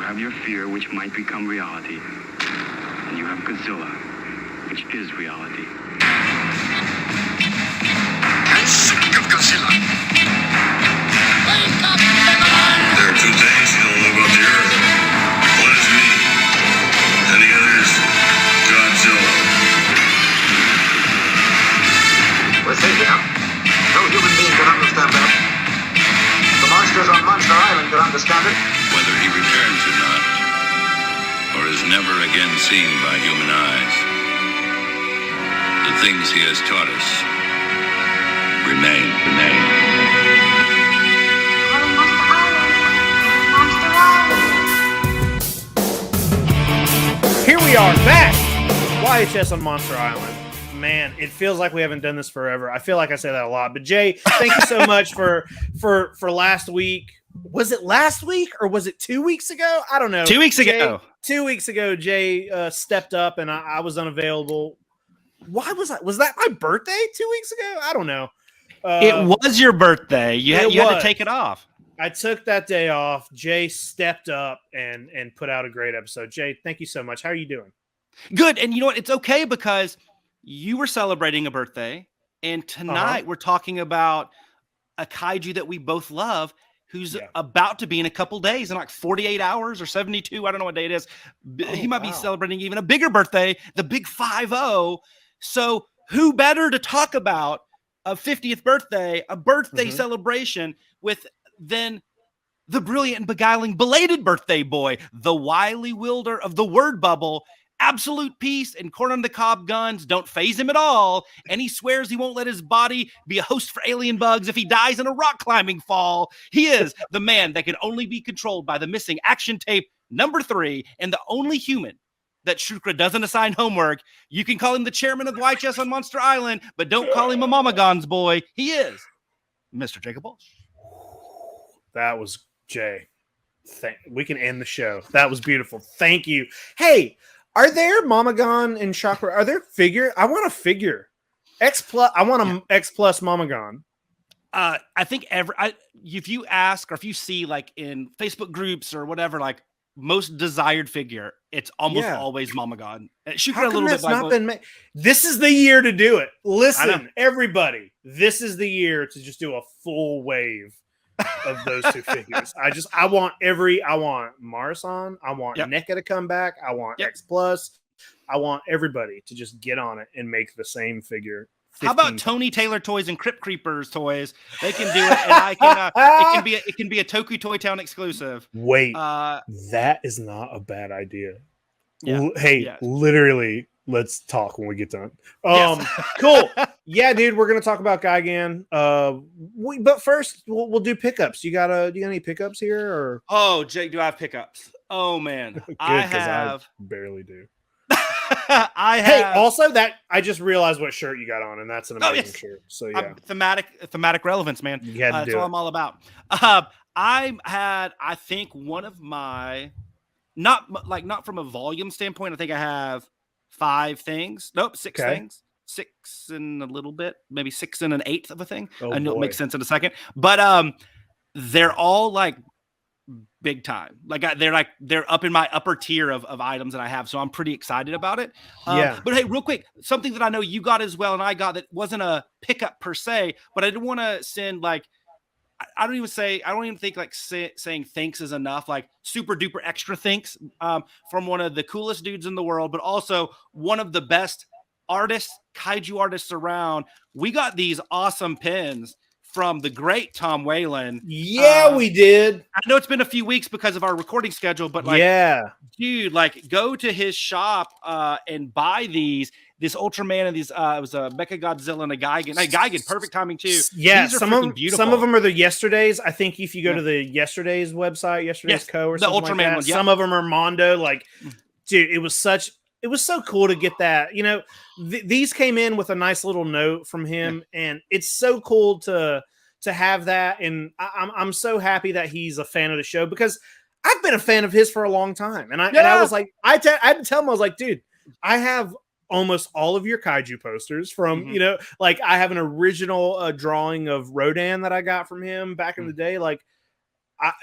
have your fear, which might become reality. And you have Godzilla, which is reality. I'm sick of Godzilla. Wake up, everyone! There are two things you don't know about the Earth. One is me, and the other is Godzilla. We're safe here. No human being can understand that. The monsters on Monster Island can understand it. Whether he returns or not, or is never again seen by human eyes, the things he has taught us remain. Here we are back. YHS on Monster Island. Man, it feels like we haven't done this forever. I feel like I say that a lot. But Jay, thank you so much for last week. Was it last week or was it 2 weeks ago? I don't know. 2 weeks ago. 2 weeks ago, Jay stepped up and I was unavailable. Why was I? Was that my birthday 2 weeks ago? I don't know. It was your birthday. You had to take it off. I took that day off. Jay stepped up and put out a great episode. Jay, thank you so much. How are you doing? Good. And you know what? It's okay because you were celebrating a birthday. And tonight we're talking about a kaiju that we both love who's about to be in a couple days, in like 48 hours or 72. I don't know what day it is. He might be celebrating even a bigger birthday, the big 5-0. So who better to talk about a 50th birthday, a birthday celebration with than the brilliant and beguiling belated birthday boy, the wily wielder of the word bubble, absolute peace and corn-on-the-cob guns don't phase him at all, and he swears he won't let his body be a host for alien bugs if he dies in a rock climbing fall. He is the man that can only be controlled by the missing action tape number 3 and the only human that Shukra doesn't assign homework. You can call him the chairman of YHS on Monster Island, but don't call him a Mama Gon's boy. He is Mr. Jacob Walsh. That was Jay. We can end the show. That was beautiful. Thank you. Hey, are there Mamagon and Chakra? Are there figure? I want a figure. X plus. I want a X plus Mamagon. I think if you ask or if you see like in Facebook groups or whatever, like most desired figure, it's almost always Mamagon. How come that's not been made? This is the year to do it. Listen, everybody, this is the year to just do a full wave of those two figures. I want Marusan, I want NECA to come back, I want X Plus, I want everybody to just get on it and make the same figure. How about Tony Taylor Toys and Crypt Creepers toys? They can do it, and I can. It can be a Toku Toy Town exclusive. Wait, that is not a bad idea. Yeah. Literally, let's talk when we get done. Yes. Cool. Yeah, dude, we're gonna talk about Gigan. But first, we'll do pickups. You got any pickups here, or? Oh, Jake, do I have pickups? Oh man, Good, I barely do. Hey, also that I just realized what shirt you got on, and that's an amazing shirt. So yeah, thematic relevance, man. You had to that's do all it. I'm all about. I think one of my not from a volume standpoint. I think I have 5 things. Nope, 6 things. 6 and a little bit, maybe 6 and an eighth of a thing. I know it makes sense in a second, but they're all like big time. Like they're up in my upper tier of items that I have. So I'm pretty excited about it. But hey, real quick, something that I know you got as well, and I got that wasn't a pickup per se, but I didn't want to send like, I don't even think like saying thanks is enough. Like super duper extra thanks from one of the coolest dudes in the world, but also one of the best artists, kaiju artists around. We got these awesome pins from the great Tom Whelan. Yeah, we did. I know it's been a few weeks because of our recording schedule, but like, dude, like go to his shop and buy this Ultraman and these it was a Mecha Godzilla and a Gigan. Hey, Gigan, perfect timing too. Yeah, these are some of them are the Yesterdays. I think if you go to the Yesterdays website, Yesterdays Co. or something Ultraman like that, ones, some of them are Mondo. Like, dude, it was so cool to get that. You know, these came in with a nice little note from him, and it's so cool to have that. And I'm so happy that he's a fan of the show, because I've been a fan of his for a long time. And I was like, I had to tell him, I was like, dude, I have almost all of your kaiju posters from, you know, like I have an original drawing of Rodan that I got from him back in the day. Like,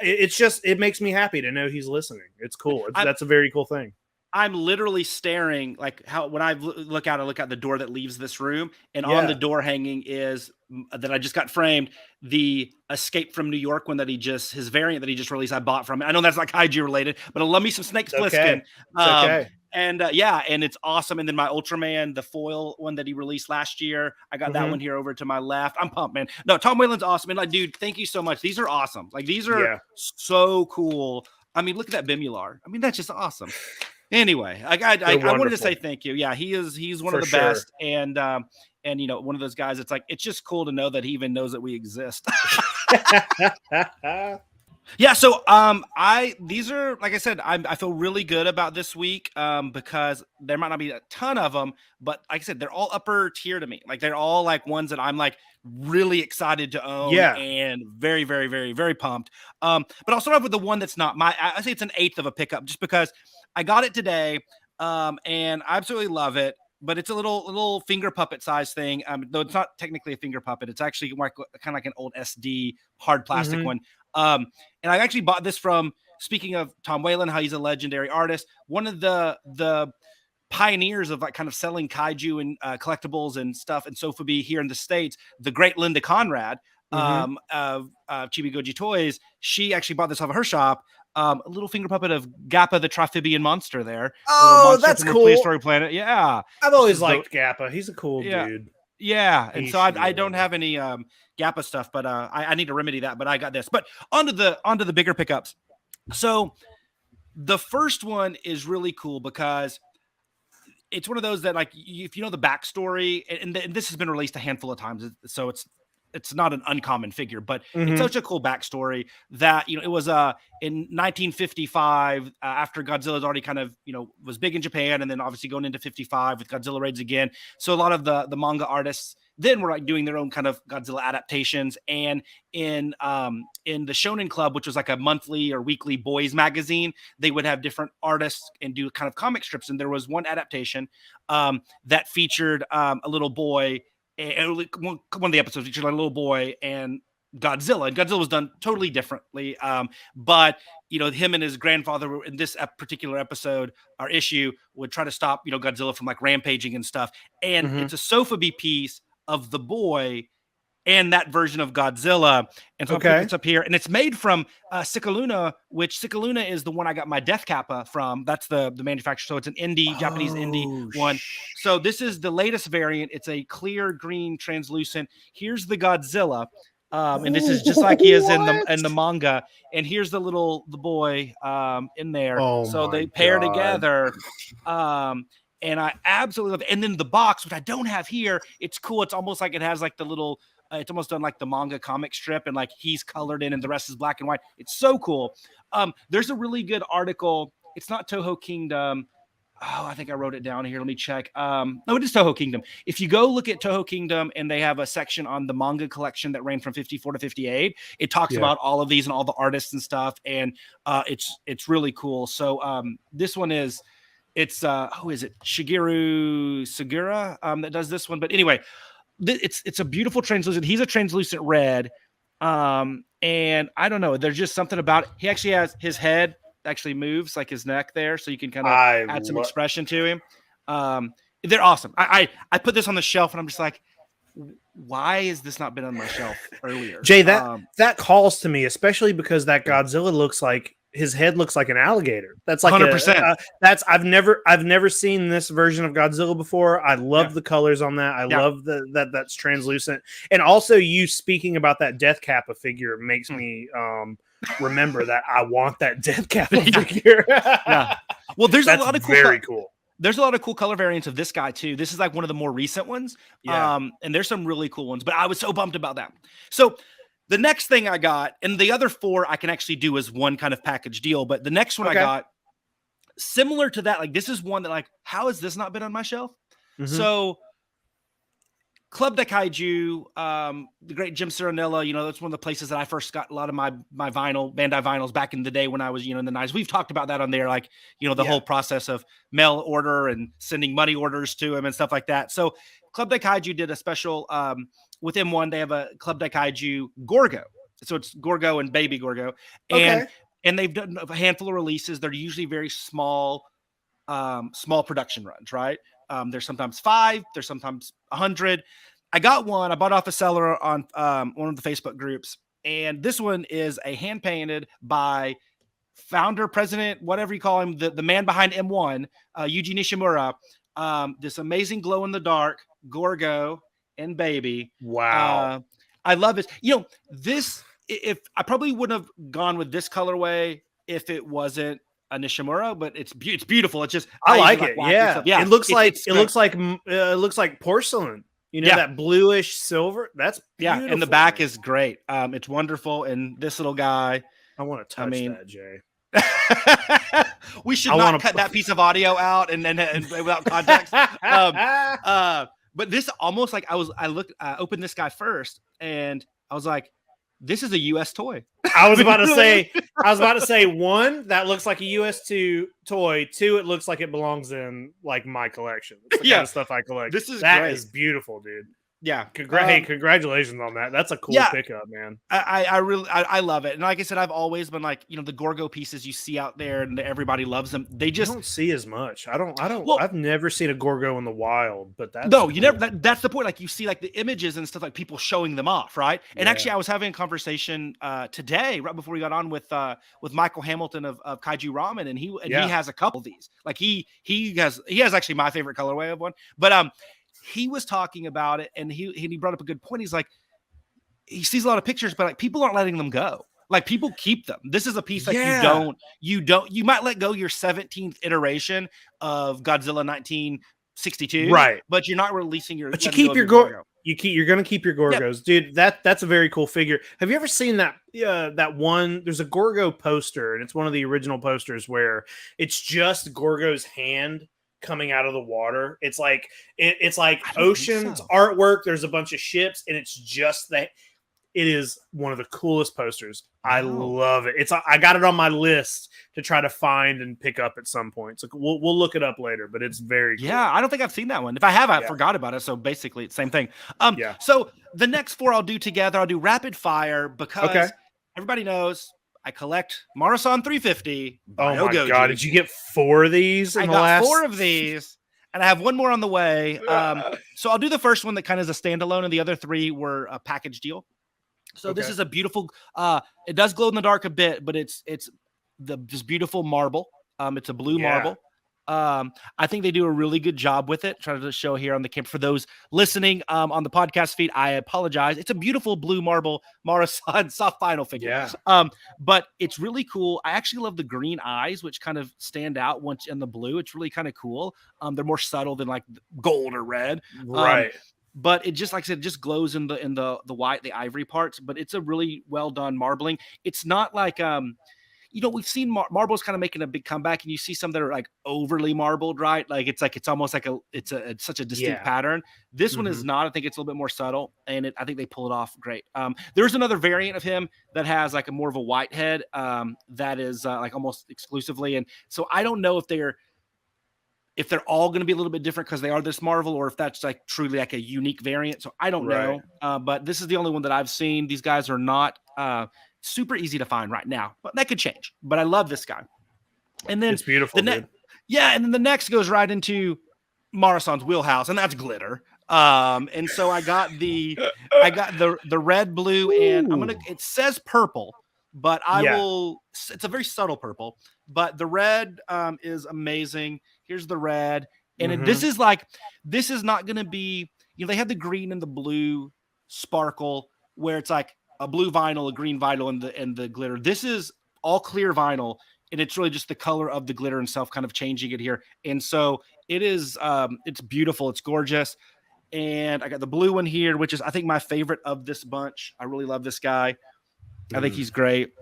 it makes me happy to know he's listening. It's cool. That's a very cool thing. I'm literally staring like how when I look out the door that leaves this room, and on the door hanging is that I just got framed the Escape from New York one that his variant that he just released. I bought from it. I know that's not Kaiju related, but I love me some Snake Plissken. Okay. And and it's awesome. And then my Ultraman, the foil one that he released last year, I got that one here over to my left. I'm pumped, man. No, Tom Whelan's awesome. And like, dude, thank you so much. These are awesome. Like, these are so cool. I mean, look at that Bimular. I mean, that's just awesome. Anyway, I wanted to say thank you. Yeah, he's one of the best, and you know, one of those guys. It's like, it's just cool to know that he even knows that we exist. Yeah, so these are, like I said, I feel really good about this week because there might not be a ton of them, but like I said, they're all upper tier to me. Like, they're all like ones that I'm like really excited to own and very, very, very, very pumped. But I'll start off with the one that's not I say it's an 1/8 of a pickup just because I got it today and I absolutely love it. But it's a little finger puppet size thing. Though it's not technically a finger puppet. It's actually kind of like an old SD hard plastic one. And I actually bought this from, speaking of Tom Whelan, how he's a legendary artist, one of the pioneers of like kind of selling kaiju and collectibles and stuff and sofubi here in the States, the great Linda Conrad of Chibi Goji Toys. She actually bought this off of her shop. A little finger puppet of Gappa, the Trophibian monster there. Oh, that's cool. Prehistoric Planet. Yeah. I've always liked Gappa. He's a cool dude. Yeah. And so I don't have any Gappa stuff, but I need to remedy that. But I got this. But onto the bigger pickups. So the first one is really cool because it's one of those that, like, if you know the backstory, and this has been released a handful of times, so it's not an uncommon figure, but it's such a cool backstory that, you know, it was in 1955 after Godzilla's already kind of, you know, was big in Japan, and then obviously going into 55 with Godzilla raids again. So a lot of the manga artists then were like doing their own kind of Godzilla adaptations, and in the Shonen Club, which was like a monthly or weekly boys magazine, they would have different artists and do kind of comic strips. And there was one adaptation that featured a little boy. And one of the episodes featured a little boy and Godzilla, and Godzilla was done totally differently. But, you know, him and his grandfather in this particular episode or issue would try to stop, you know, Godzilla from like rampaging and stuff. And it's a sofubi piece of the boy and that version of Godzilla. And so it's up here, and it's made from Cikaluna, which Cikaluna is the one I got my Death Kappa from. That's the manufacturer. So it's an Japanese indie one. So this is the latest variant. It's a clear green translucent. Here's the Godzilla. And this is just like he is in the manga. And here's the boy in there. So they pair together. And I absolutely love it. And then the box, which I don't have here, it's cool. It's almost like it has like the little, it's almost done like the manga comic strip, and like he's colored in and the rest is black and white. It's so cool. There's a really good article. It's not Toho Kingdom. Oh, I think I wrote it down here. Let me check. No, it is Toho Kingdom. If you go look at Toho Kingdom, and they have a section on the manga collection that ran from 54 to 58, it talks about all of these and all the artists and stuff. And it's really cool. So this one is, it's who is it? Shigeru Segura that does this one. But anyway, it's a beautiful translucent. He's a translucent red. And I don't know, there's just something about it. He actually has his head actually moves like his neck there, so you can kind of add some expression to him. They're awesome. I put this on the shelf and I'm just like, why has this not been on my shelf earlier? Jay, that calls to me, especially because that Godzilla looks like, his head looks like an alligator. That's like 100%. I've never seen this version of Godzilla before. I love the colors on that. I love that's translucent. And also, you speaking about that Death Kappa figure makes me remember that I want that Death Kappa figure. Well, there's a lot of cool. Very cool. There's a lot of cool color variants of this guy too. This is like one of the more recent ones. And there's some really cool ones. But I was so bummed about that. So the next thing I got, and the other 4 I can actually do as one kind of package deal, but the next one I got, similar to that, like this is one that like, how has this not been on my shelf? So Club de Kaiju, the great Jim Cironella, you know, that's one of the places that I first got a lot of my vinyl, Bandai vinyls back in the day when I was, you know, in the 90s. We've talked about that on there, like, you know, the whole process of mail order and sending money orders to him and stuff like that. So Club de Kaiju did a special, with M1, they have a Club de Kaiju Gorgo. So it's Gorgo and Baby Gorgo. And they've done a handful of releases. They're usually very small production runs, right? There's sometimes 5, there's sometimes 100. I got one. I bought off a seller on one of the Facebook groups, and this one is a hand painted by founder, president, whatever you call him, the man behind M1, Yuji Nishimura. This amazing glow in the dark Gorgo and Baby. Wow, I love this. This. If I probably wouldn't have gone with this colorway if it wasn't a Nishimura, but it's beautiful. It's just I like it. Yeah. It looks like porcelain. That bluish silver. That's beautiful, and the back is great. It's wonderful. And this little guy, I want to touch that, Jay. We should not cut that piece of audio out and without context. But this almost like I opened this guy first, and I was like, this is a U.S. toy. I was about to say, 1, that looks like a U.S. toy. 2, it looks like it belongs in like my collection. It's the kind of stuff I collect. That is beautiful, dude. Yeah. Hey, congratulations on that. That's a cool pickup, man. I really love it. And like I said, I've always been like, the Gorgo pieces you see out there and everybody loves them. They just don't see as much. I've never seen a Gorgo in the wild, but that's cool. That's the point. Like you see like the images and stuff, like people showing them off. Right. And actually I was having a conversation today, right before we got on with Michael Hamilton of Kaiju Ramen. And he has a couple of these. Like he has actually my favorite colorway of one, but, he was talking about it, and he brought up a good point. He's like, he sees a lot of pictures, but like people aren't letting them go. Like people keep them. This is a piece like you might let go your 17th iteration of Godzilla 1962, right? But you're not releasing your. But you keep your Gorgo. You're going to keep your Gorgos, dude. That's a very cool figure. Have you ever seen that one? There's a Gorgo poster, and it's one of the original posters where it's just Gorgo's hand coming out of the water. It's like oceans artwork. There's a bunch of ships, and it's just that. It is one of the coolest posters. I love it. I got it on my list to try to find and pick up at some point. So we'll look it up later, but it's very cool. Yeah, I don't think I've seen that one. If I have, I forgot about it. So basically, it's the same thing. So the next 4 I'll do together. I'll do rapid fire because everybody knows I collect Marusan 350. Oh my God. Did you get 4 of these? I got 4 of these, and I have 1 more on the way. So I'll do the first one that kind of is a standalone, and the other 3 were a package deal. So this is a beautiful, it does glow in the dark a bit, but it's this beautiful marble. It's a blue marble. I think they do a really good job with it. Trying to show here on the camera for those listening on the podcast feed. I apologize. It's a beautiful blue marble Marusan soft vinyl figure. But it's really cool. I actually love the green eyes, which kind of stand out once in the blue. It's really kind of cool. They're more subtle than like gold or red. Right. But it just, like I said, it just glows in the white, the ivory parts. But it's a really well done marbling. It's not like we've seen marbles kind of making a big comeback, and you see some that are like overly marbled, right? Like it's almost like it's such a distinct pattern. This one is not. I think it's a little bit more subtle, and I think they pull it off great. There's another variant of him that has like more of a white head that is like almost exclusively, and so I don't know if they're all going to be a little bit different because they are this Marvel, or if that's like truly like a unique variant. So I don't know. But this is the only one that I've seen. These guys are not super easy to find right now, but that could change. But I love this guy. And then it's beautiful. And then the next goes right into Marusan's wheelhouse, and that's glitter. And so I got the red, blue, and it says purple, but it's a very subtle purple, but the red is amazing. Here's the red. And this is not going to be, they have the green and the blue sparkle where it's like a blue vinyl, a green vinyl, and the glitter. This is all clear vinyl, and it's really just the color of the glitter itself kind of changing it here. And so it is, it's beautiful. It's gorgeous. And I got the blue one here, which is, I think, my favorite of this bunch. I really love this guy. I think he's great.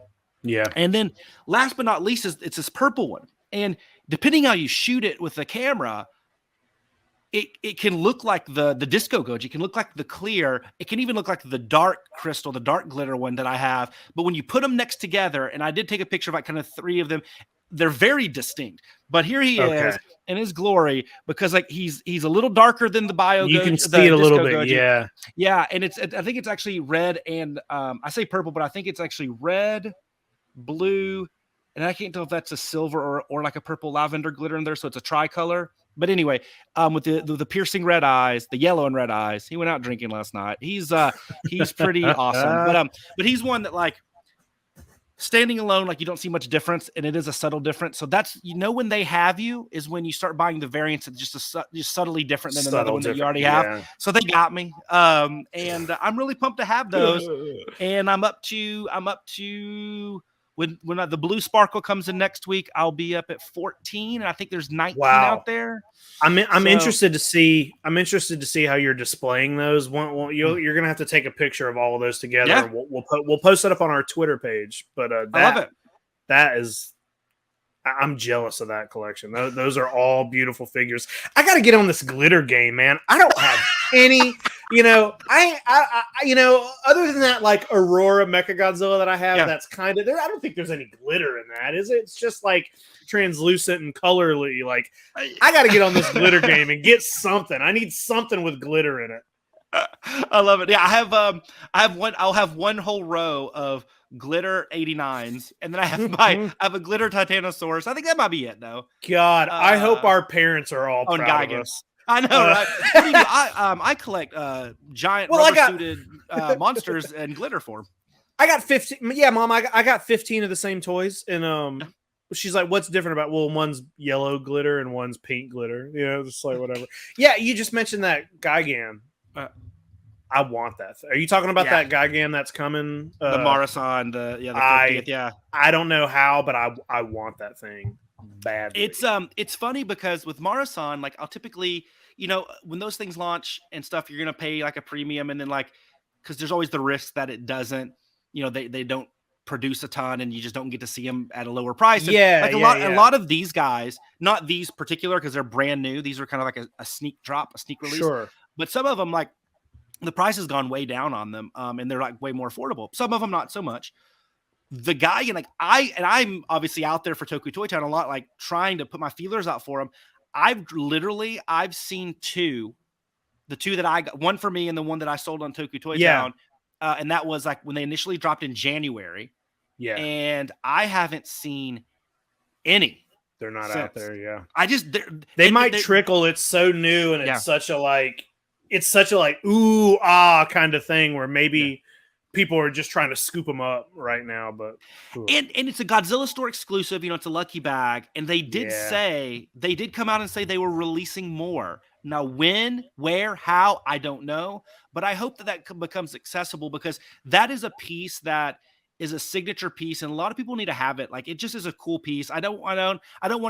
Yeah. And then last but not least, it's this purple one. And depending how you shoot it with the camera, it can look like the disco goji. It can look like the clear. It can even look like the dark crystal, the dark glitter one that I have. But when you put them next together, and I did take a picture of like kind of 3 of them, they're very distinct. But here he is in his glory, because like he's a little darker than the BioGojis. You can see it a little bit, goji. Yeah, and I think it's actually red and I say purple, but I think it's actually red, blue, and I can't tell if that's a silver or like a purple lavender glitter in there, so it's a tricolor. But anyway, with the piercing red eyes, the yellow and red eyes, he went out drinking last night. He's pretty awesome. But he's one that like standing alone, like you don't see much difference, and it is a subtle difference. So that's, when they have you is when you start buying the variants that's just subtly different than another one that you already have. So they got me, and I'm really pumped to have those. And I'm up to when the blue sparkle comes in next week, I'll be up at 14, and I think there's 19 out there. I'm interested to see. I'm interested to see how you're displaying those. You're gonna have to take a picture of all of those together. Yeah. We'll post it up on our Twitter page. But I love it. I'm jealous of that collection. Those are all beautiful figures. I got to get on this glitter game, man. I don't have any. Other than that, like Aurora Mechagodzilla that I have, that's kind of there. I don't think there's any glitter in that, is it? It's just like translucent and colorly. Like, I got to get on this glitter game and get something. I need something with glitter in it. I love it. Yeah, I have one. I'll have one whole row of glitter 89s, and then I have a glitter Titanosaurus. I think that might be it, though. God, I hope our parents are all proud of us. I know, right? What do you do? I collect giant rubber-suited monsters in glitter form. I got 15. Yeah, Mom, I got 15 of the same toys, and she's like, "What's different about?" Well, one's yellow glitter and one's pink glitter. Just like whatever. Yeah, you just mentioned that Gigan. I want that. Are you talking about that Gigan that's coming? The Marusan, the 50th, I don't know how, but I want that thing badly. It's funny because with Marusan, like I'll typically, when those things launch and stuff, you're gonna pay like a premium, and then like because there's always the risk that it doesn't, they don't produce a ton, and you just don't get to see them at a lower price. And a lot of these guys, not these particular because they're brand new. These are kind of like a sneak drop, a sneak release. Sure. But some of them, like the price has gone way down on them, and they're like way more affordable. Some of them not so much. The guy, and I'm obviously out there for Toku Toy Town a lot, like trying to put my feelers out for them. I've seen 2, the 2 that I got, one for me and the one that I sold on Toku Toy Town, and that was like when they initially dropped in January. Yeah, and I haven't seen any. They're not out there. Yeah, they might trickle. It's so new, and it's such a ooh kind of thing where maybe people are just trying to scoop them up right now. But and it's a Godzilla store exclusive. It's a lucky bag, and they did come out and say they were releasing more. Now, when, where, how, I don't know, but I hope that becomes accessible, because that is a piece that is a signature piece, and a lot of people need to have it. Like, it just is a cool piece. I don't want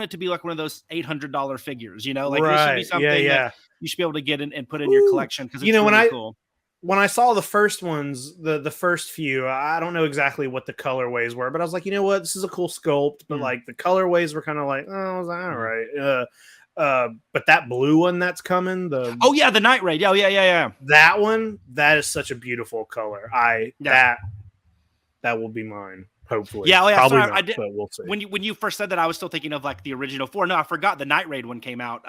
it to be like one of those $800 figures, Like this should be something that you should be able to get and put in your collection, because it's really cool. When I saw the first ones, the first few, I don't know exactly what the colorways were, but I was like, you know what, this is a cool sculpt, but like the colorways were kind of like, I was like, all right. But that blue one that's coming, the Night Raid, yeah. That one, that is such a beautiful color. That will be mine, hopefully. Probably not, I did. But we'll see. When you first said that, I was still thinking of like the original 4. No, I forgot the Night Raid one came out.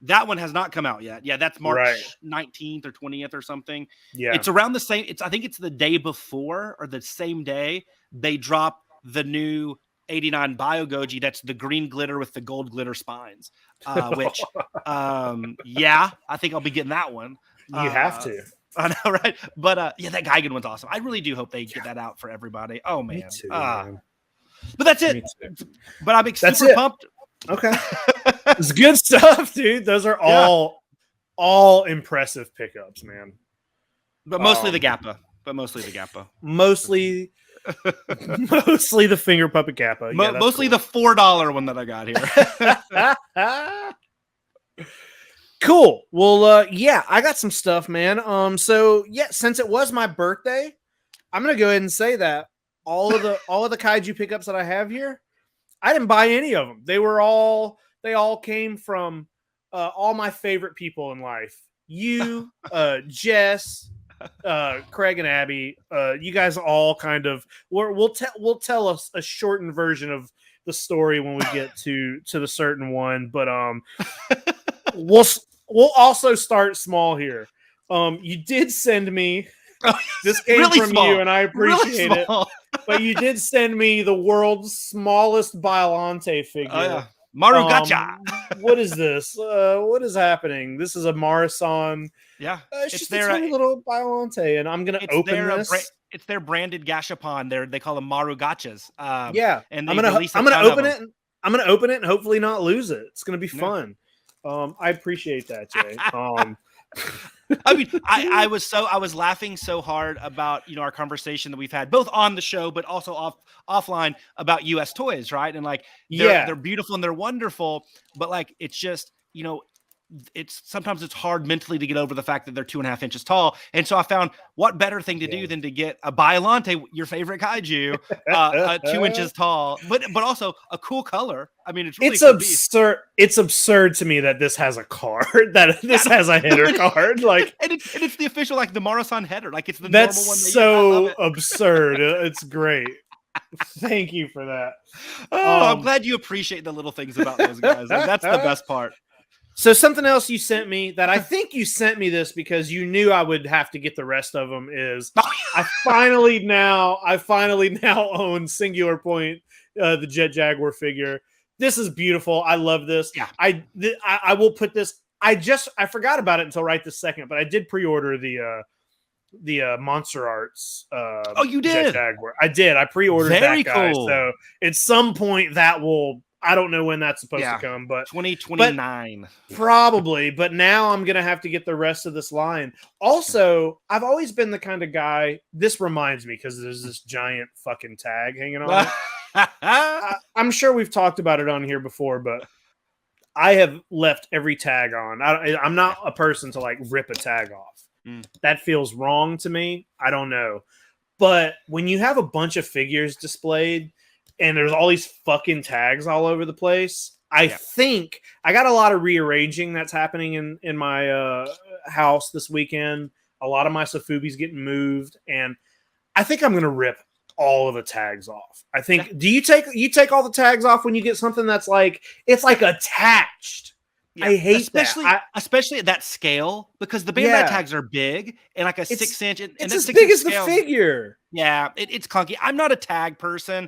That one has not come out yet. Yeah, that's March 19th or 20th or something. Yeah, it's around the same. I think it's the day before or the same day they drop the new 89 BioGoji. That's the green glitter with the gold glitter spines. Which, I think I'll be getting that one. You have to. I know, right? But that Gigan one's awesome. I really do hope they get that out for everybody. Oh man, me too, man. But that's it. But I'm super pumped. Okay, it's good stuff, dude. Those are all impressive pickups, man. But mostly the Gappa. Mostly the finger puppet Gappa. Mostly the $4 one that I got here. Cool. Well, I got some stuff, man. Since it was my birthday, I'm gonna go ahead and say that all of the kaiju pickups that I have here, I didn't buy any of them. They all came from all my favorite people in life. You, Jess, Craig and Abby, you guys all kind of we'll tell us a shortened version of the story when we get to the certain one, but we'll also start small here. You did send me this came really from small. you, and I appreciate really it. But you did send me the world's smallest Biollante figure. Oh yeah, Marugacha. What is this? What is happening? This is a Marusan. Yeah, it's just their little Biollante, and I'm gonna open this. It's their branded gashapon. They call them Marugachas. And I'm gonna open it. I'm gonna open it and hopefully not lose it. It's gonna be fun. I appreciate that, Jay. I mean, I was laughing so hard about our conversation that we've had both on the show but also offline about US toys, right? And like they're beautiful and they're wonderful, but like it's just it's sometimes it's hard mentally to get over the fact that they're 2.5 inches tall. And so I found what better thing to do than to get a Biollante, your favorite kaiju, 2 inches tall, but also a cool color. I mean, it's really absurd. It's absurd to me that this has a card, that this has a header card. Like, and it's the official, like the Marusan header. Like it's the that's normal one. So absurd. It's great. Thank you for that. I'm glad you appreciate the little things about those guys. Like, that's the best part. So something else you sent me that I think you sent me this because you knew I would have to get the rest of them is I finally now own Singular Point, the Jet Jaguar figure. This is beautiful. I love this. Yeah. I will put this. I forgot about it until right this second, but I did pre-order the Monster Arts. You did? Jet Jaguar. I did. I pre-ordered Very that guy. cool. So at some point that will. I don't know when that's supposed to come, but 2029 probably. But now I'm gonna have to get the rest of this line. Also, I've always been the kind of guy. This reminds me because there's this giant fucking tag hanging on it. I'm sure we've talked about it on here before, but I have left every tag on. I'm not a person to like rip a tag off. That feels wrong to me. I don't know, but when you have a bunch of figures displayed. And there's all these fucking tags all over the place. I think I got a lot of rearranging that's happening in my house this weekend. A lot of my sofubi's getting moved, and I think I'm gonna rip all of the tags off. I think. Do you take all the tags off when you get something that's like it's like attached? Yeah, I hate especially at that scale because the Bandai tags are big and like a 6 inch. And it's as big as the figure. Yeah, it's clunky. I'm not a tag person.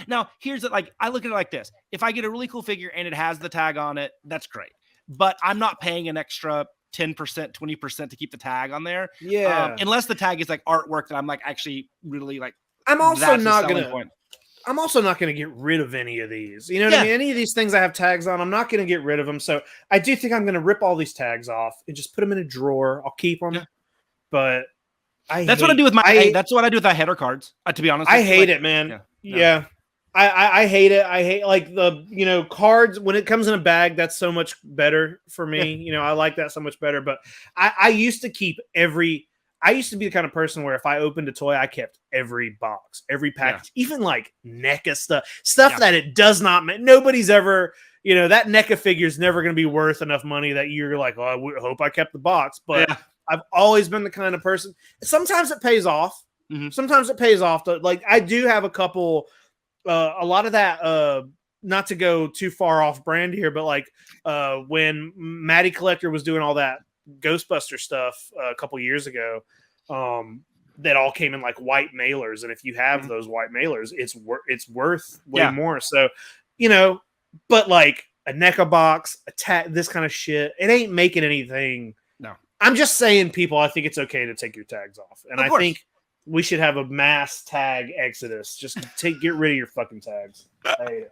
Now here's it. Like I look at it like this: if I get a really cool figure and it has the tag on it, that's great. But I'm not paying an extra 10%, 20% to keep the tag on there. Yeah, unless the tag is like artwork that I'm like actually really like. I'm also not gonna get rid of any of these. You know what I mean? Any of these things I have tags on, I'm not gonna get rid of them. So I do think I'm gonna rip all these tags off and just put them in a drawer. I'll keep them, but that's what I do with my. That's what I do with my header cards. To be honest, I hate it, man. Yeah. I hate it. I hate like the cards when it comes in a bag. That's so much better for me. I like that so much better. But I used to keep I used to be the kind of person where if I opened a toy, I kept every box, every package, even like NECA stuff that it does not make. Nobody's ever, that NECA figure is never going to be worth enough money that you're like, oh, I hope I kept the box. But I've always been the kind of person. Sometimes it pays off. Mm-hmm. Sometimes it pays off. Like I do have a couple, a lot of that, not to go too far off brand here, but like when Matty Collector was doing all that Ghostbuster stuff a couple years ago, that all came in like white mailers, and if you have those white mailers, it's worth way more. So, but like a NECA box, this kind of shit, it ain't making anything. No, I'm just saying, people, I think it's okay to take your tags off, and I think we should have a mass tag exodus. Just get rid of your fucking tags. I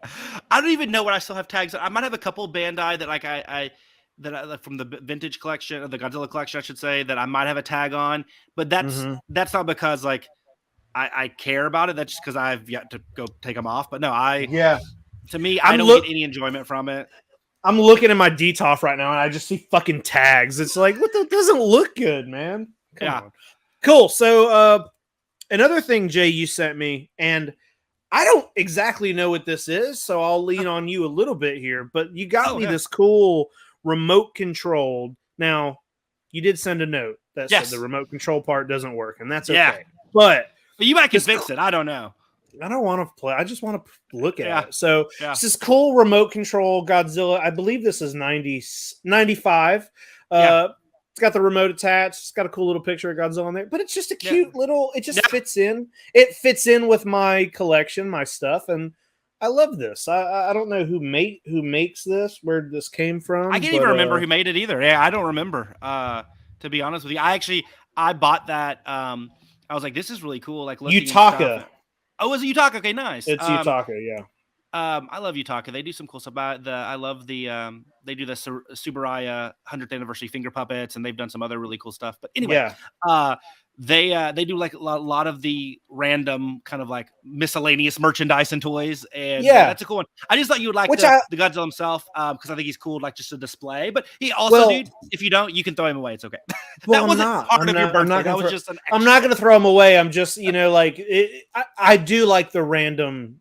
don't even know what I still have tags on. I might have a couple Bandai that like I from the vintage collection, the Godzilla collection, I should say, that I might have a tag on, but that's not because like I care about it. That's just because I've yet to go take them off. But no, to me, I don't get any enjoyment from it. I'm looking at my DTOF right now, and I just see fucking tags. It's like, what the doesn't look good, man. Come on. Cool. So another thing, Jay, you sent me, and I don't exactly know what this is, so I'll lean on you a little bit here. But you got me this cool remote controlled. Now, you did send a note that said the remote control part doesn't work, and that's okay. But you might can fix it. I don't know. I don't want to play. I just want to look at it. So it's this cool remote control Godzilla. I believe this is 95. It's got the remote attached. It's got a cool little picture of Godzilla on there. But it's just a cute little. It just fits in. It fits in with my collection, my stuff, and I love this. I don't know who makes this, where this came from. I can't even remember who made it either. Yeah, I don't remember. To be honest with you, I bought that. I was like, this is really cool. Like Yutaka. Oh, was it Yutaka? Okay, nice. It's Yutaka, yeah. I love Yutaka. They do some cool stuff. I love the they do the Subaraya 100th anniversary finger puppets, and they've done some other really cool stuff. But anyway, they do like a lot of the random kind of like miscellaneous merchandise and toys, and that's a cool one. I just thought you would like the Godzilla himself because I think he's cool, like just a display. But he also, dude, if you don't, you can throw him away. It's okay. That wasn't part of your birthday. That was just an extra. I'm not going to throw him away. I'm just like I do like the random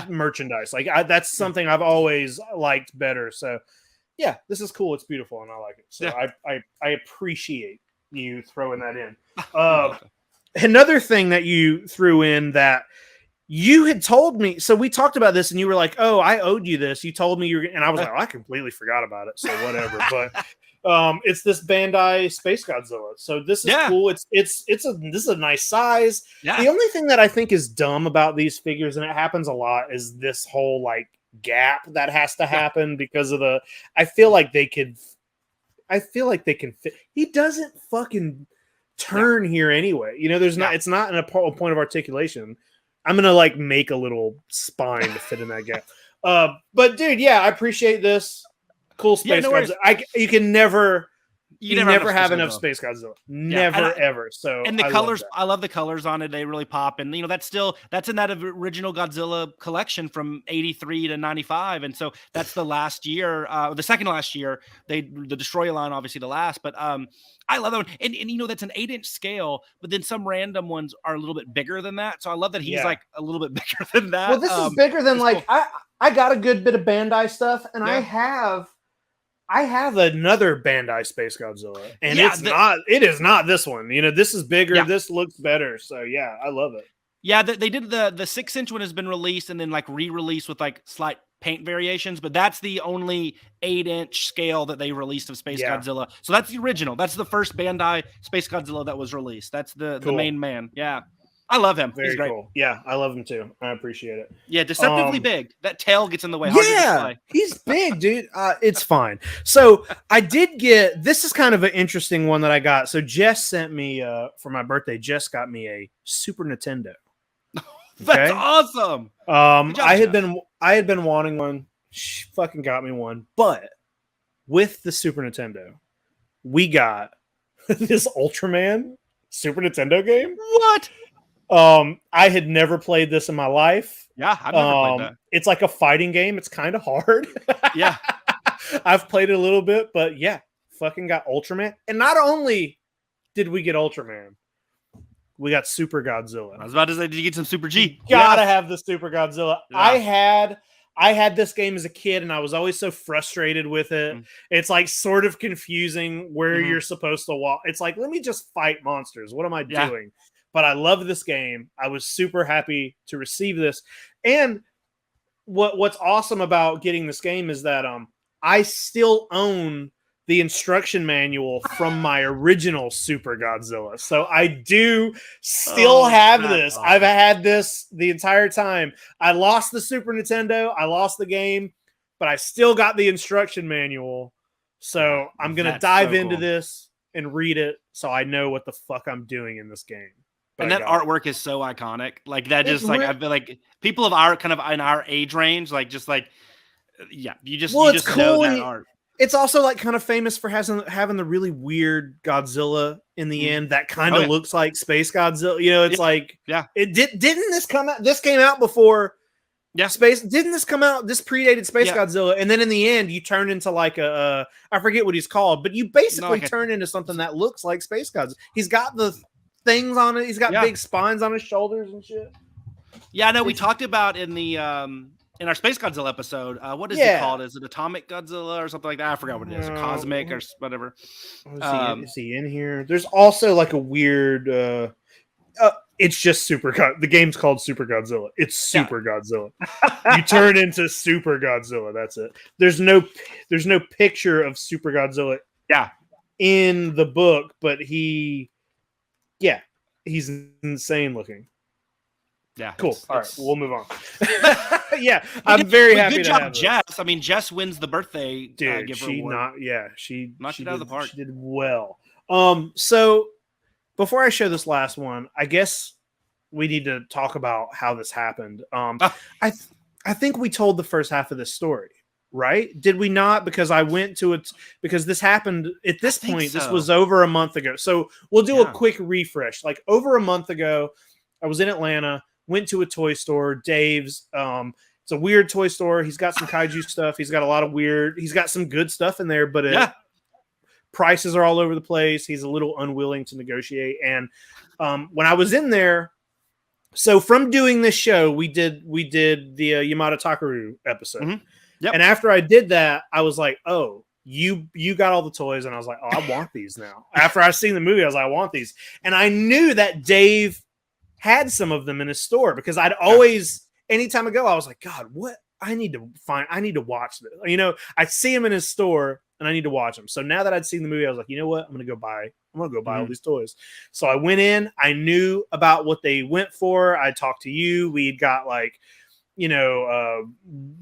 merchandise. Like that's something I've always liked better. So yeah, this is cool. It's beautiful, and I like it. So I appreciate you throwing that in. Another thing that you threw in that you had told me, so we talked about this and you were like, oh, I owed you this. You told me you were, and I was like, oh, I completely forgot about it. So whatever. But it's this Bandai Space Godzilla. So this is cool. This is a nice size. Yeah. The only thing that I think is dumb about these figures, and it happens a lot, is this whole like gap that has to happen because of I feel like they can fit. He doesn't fucking turn here anyway. You know, it's not a point of articulation. I'm gonna like make a little spine to fit in that gap. But dude, I appreciate this. Cool Space Godzilla. You can never have enough Space Godzilla. Never ever. So and the colors, I love the colors on it. They really pop. And that's in that original Godzilla collection from 83 to 95. And so that's the last year, the second last year. The Destroyer line, obviously the last, but I love that one. And that's an 8-inch scale, but then some random ones are a little bit bigger than that. So I love that he's like a little bit bigger than that. Well, this is bigger than like cool. I got a good bit of Bandai stuff, and I have another Bandai Space Godzilla, and it is not this one. This is bigger. Yeah. This looks better. So I love it. Yeah, they did the 6-inch one has been released and then like re-released with like slight paint variations, but that's the only 8-inch scale that they released of Space Godzilla. So that's the original. That's the first Bandai Space Godzilla that was released. That's the main man. Yeah. I love him. He's great. Cool. Yeah, I love him too. I appreciate it. Yeah, deceptively big. That tail gets in the way. He's big, dude. It's fine. So I did get, this is kind of an interesting one that I got. So Jess sent me, for my birthday, Jess got me a Super Nintendo. That's awesome. I had been wanting one. She fucking got me one. But with the Super Nintendo, we got this Ultraman Super Nintendo game. What? I had never played this in my life. Yeah, I've never played that. It's like a fighting game. It's kind of hard. Yeah. I've played it a little bit, but fucking got Ultraman. And not only did we get Ultraman, we got Super Godzilla. I was about to say, did you get some Super G? Gotta have the Super Godzilla. Yeah. I had this game as a kid, and I was always so frustrated with it. Mm-hmm. It's like sort of confusing where you're supposed to walk. It's like, let me just fight monsters. What am I doing? But I love this game. I was super happy to receive this. And what's awesome about getting this game is that I still own the instruction manual from my original Super Godzilla. So I do still have this. Awesome. I've had this the entire time. I lost the Super Nintendo. I lost the game, but I still got the instruction manual. So I'm going to dive into this and read it so I know what the fuck I'm doing in this game. And that artwork is so iconic. Like that just like I feel like people of our kind of in our age range, like just like you just cool. know that art. It's also like kind of famous for having the really weird Godzilla in the end that kind of looks like Space Godzilla. It's like it didn't this come out? This came out before Space. Didn't this come out? This predated Space Godzilla, and then in the end you turn into like I forget what he's called, but you basically turn into something that looks like Space Godzilla. He's got the things on it. He's got big spines on his shoulders and shit. Yeah, no, we talked about in the in our Space Godzilla episode. What is it called? Is it Atomic Godzilla or something like that? I forgot what it is. Cosmic or whatever. Is he in here? There's also like a weird. It's just the game's called Super Godzilla. It's Super Godzilla. You turn into Super Godzilla. That's it. There's no picture of Super Godzilla. Yeah. In the book, but he's insane looking. Yeah, cool. All right, we'll move on. Yeah, I'm very happy. Good to job, have Jess. I mean, Jess wins the birthday giver award. She knocked it out of the park. She did well. So before I show this last one, I guess we need to talk about how this happened. I think we told the first half of this story, right? Did we not? Because I went to it because this happened at this point. So. This was over a month ago. So we'll do a quick refresh. Like over a month ago, I was in Atlanta. Went to a toy store, Dave's. It's a weird toy store. He's got some kaiju stuff. He's got a lot of weird. He's got some good stuff in there, but prices are all over the place. He's a little unwilling to negotiate. And when I was in there, so from doing this show, we did the Yamada Takaru episode. Mm-hmm. Yep. And after I did that, I was like, oh, you got all the toys, and I was like, oh, I want these now. After I seen the movie, I was like, I want these, and I knew that Dave had some of them in his store because I'd always, anytime I go, I was like, God, what? I need to watch this. You know, I see him in his store and I need to watch him. So now that I'd seen the movie, I was like, you know what? I'm going to go buy all these toys. So I went in, I knew about what they went for. I talked to you. We'd got like, you know,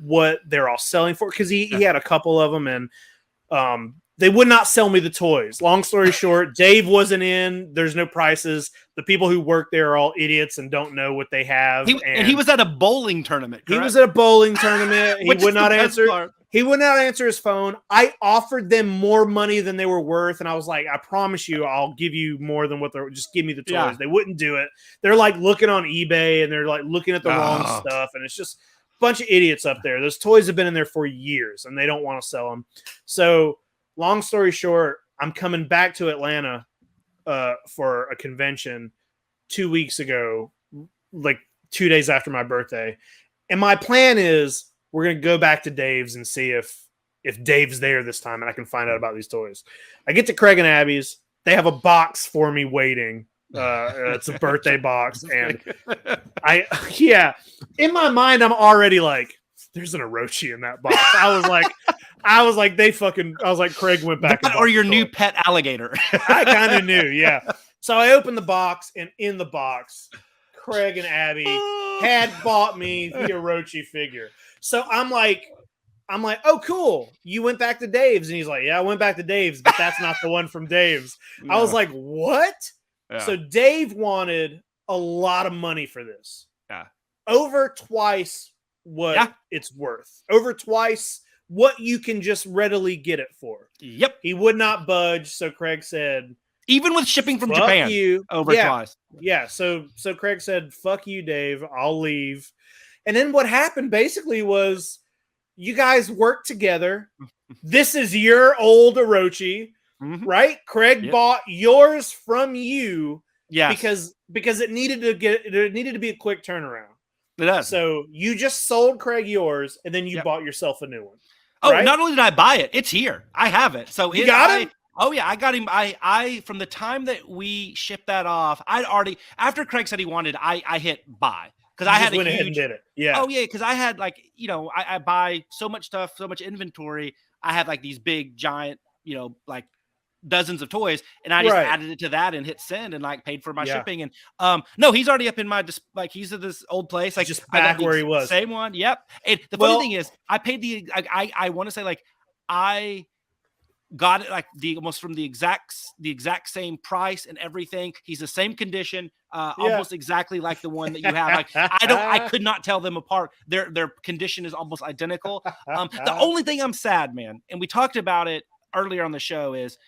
what they're all selling for. Cause he had a couple of them and, they would not sell me the toys. Long story short, Dave wasn't in. There's no prices. The people who work there are all idiots and don't know what they have. And he was at a bowling tournament. Correct? He was at a bowling tournament. He would not answer. He would not answer his phone. I offered them more money than they were worth, and I was like, "I promise you, I'll give you more than what they're. Just give me the toys." Yeah. They wouldn't do it. They're like looking on eBay and they're like looking at the wrong stuff, and it's just a bunch of idiots up there. Those toys have been in there for years, and they don't want to sell them. So. Long story short, I'm coming back to Atlanta for a convention 2 weeks ago, like 2 days after my birthday. And my plan is we're going to go back to Dave's and see if Dave's there this time and I can find out about these toys. I get to Craig and Abby's. They have a box for me waiting. It's a birthday box. And in my mind, I'm already like, there's an Orochi in that box. I was like, Craig went back. Or your new pet alligator. I kind of knew, yeah. So I opened the box, and in the box, Craig and Abby had bought me the Orochi figure. So I'm like, oh, cool. You went back to Dave's. And he's like, yeah, I went back to Dave's, but that's not the one from Dave's. No. I was like, what? Yeah. So Dave wanted a lot of money for this. Yeah. Over twice what it's worth. Over twice what you can just readily get it for. Yep. He would not budge. So Craig said, even with shipping from Japan, over twice. Yeah. So Craig said, fuck you, Dave. I'll leave. And then what happened basically was you guys worked together. This is your old Orochi, right? Craig bought yours from you because it needed to be a quick turnaround. It does. So you just sold Craig yours, and then you bought yourself a new one. Oh, right? Not only did I buy it, it's here. I have it. So you got him? Oh yeah, I got him. I from the time that we shipped that off, I'd already after Craig said he wanted, I hit buy because I had went ahead and did it. Yeah. Oh yeah, because I had like I buy so much stuff, so much inventory. I have like these big giant like dozens of toys, and I just added it to that and hit send and like paid for my shipping. And no, he's already up in my he's at this old place, like just back where he was. Same one. Yep. And the funny thing is, I paid I want to say like I got it like almost from the exact same price and everything. He's the same condition, almost exactly like the one that you have. Like I could not tell them apart. Their condition is almost identical. The only thing I'm sad, man, and we talked about it earlier on the show, is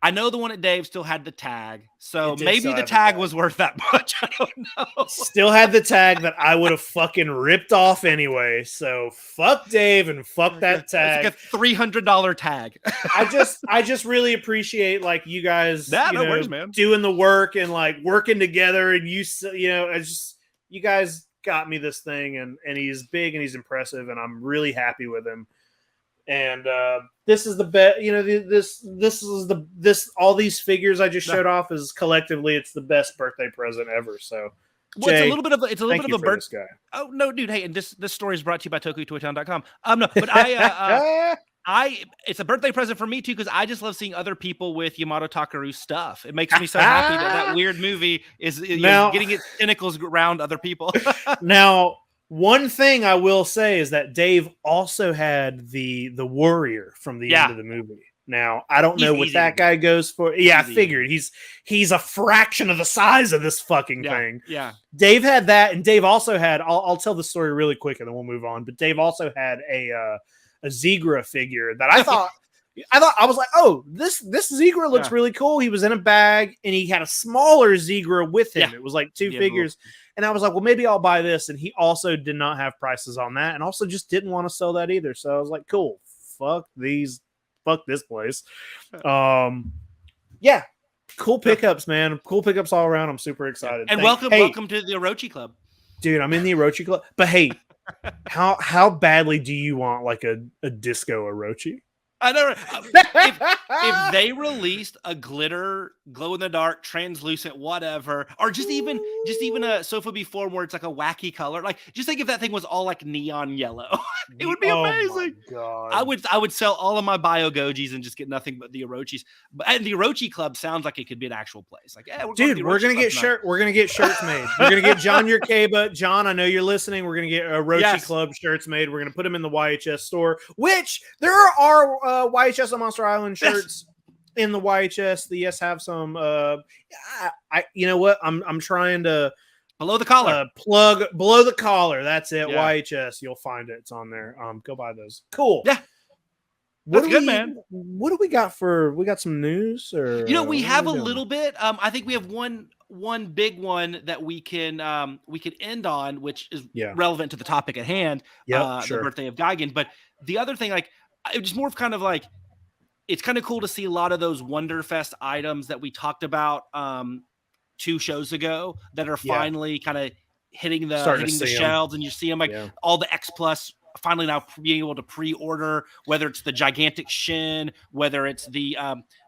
I know the one at Dave still had the tag, so maybe the tag was worth that much. I don't know. Still had the tag that I would have fucking ripped off anyway. So fuck Dave and fuck that tag. It's like a $300 tag. I just really appreciate like you guys, worries, man. doing the work and like working together, and you guys got me this thing, and he's big and he's impressive, and I'm really happy with him. And this is the best, you know, this all these figures I just showed off is collectively it's the best birthday present ever. So well, Jay, it's a little bit of a birthday. Oh no, dude! Hey, and this story is brought to you by TokuToytown.com. No, but it's a birthday present for me too because I just love seeing other people with Yamato Takeru stuff. It makes me so happy that weird movie is now, getting its tentacles around other people. Now, one thing I will say is that Dave also had the warrior from the end of the movie. Now, I don't know what that guy goes for. Yeah, I figured he's a fraction of the size of this fucking thing. Yeah. Dave had that, and Dave also had, I'll tell the story really quick and then we'll move on. But Dave also had a Zegra figure that I thought I was like, oh, this Zegra looks really cool. He was in a bag and he had a smaller Zegra with him. It was like two figures. And I was like, well, maybe I'll buy this. And he also did not have prices on that, and also just didn't want to sell that either. So I was like, cool, fuck this place. Yeah, cool pickups, man. Cool pickups all around. I'm super excited. And welcome to the Orochi Club. Dude, I'm in the Orochi Club. But hey, how badly do you want like a disco Orochi? I know. If they released a glitter, glow in the dark, translucent, whatever, or just even a sofubi form where it's like a wacky color, like just think if that thing was all like neon yellow, it would be amazing. My God. I would sell all of my BioGojis and just get nothing but the Orochis. And the Orochi Club sounds like it could be an actual place. Like, yeah, we're gonna get shirts made. We're gonna get John Yerkeba. John, I know you're listening. We're gonna get Orochi Club shirts made. We're gonna put them in the YHS store, which there are YHS on Monster Island shirts in the YHS. The have some. You know what? I'm trying to below the collar plug below the collar. That's it. Yeah. YHS. You'll find it. It's on there. Go buy those. Cool. Yeah. That's good, man. What do we got we got some news or we have a little bit. I think we have one big one that we can end on, which is relevant to the topic at hand. The birthday of Gigan. But the other thing, like, it was more of kind of like, it's kind of cool to see a lot of those Wonderfest items that we talked about 2 shows ago that are finally kind of hitting the shelves, and you see them like all the X Plus finally now being able to pre-order, whether it's the gigantic Shin, whether it's the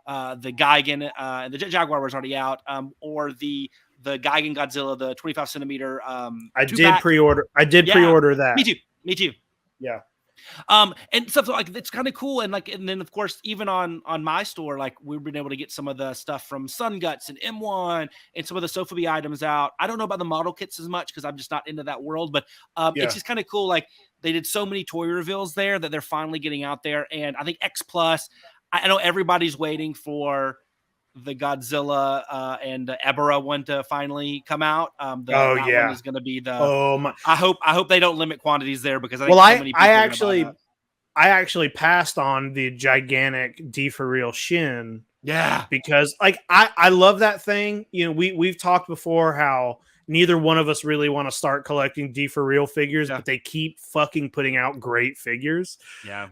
Gigan, the Jaguar was already out, or the Gigan Godzilla, the 25 centimeter. I did pre-order that. Me too. Yeah. And stuff like it's kind of cool, and then of course even on my store, like we've been able to get some of the stuff from Sun Guts and M1 and some of the sofubi items out. I don't know about the model kits as much because I'm just not into that world, but it's just kind of cool. Like they did so many toy reveals there that they're finally getting out there, and I think X Plus. I know everybody's waiting for the Godzilla and the Ebera one to finally come out. That one is going to be the. I hope they don't limit quantities there because I think I actually passed on the gigantic D for real Shin. Yeah, because like I love that thing. You know, we've talked before how neither one of us really want to start collecting D for real figures, but they keep fucking putting out great figures. Yeah.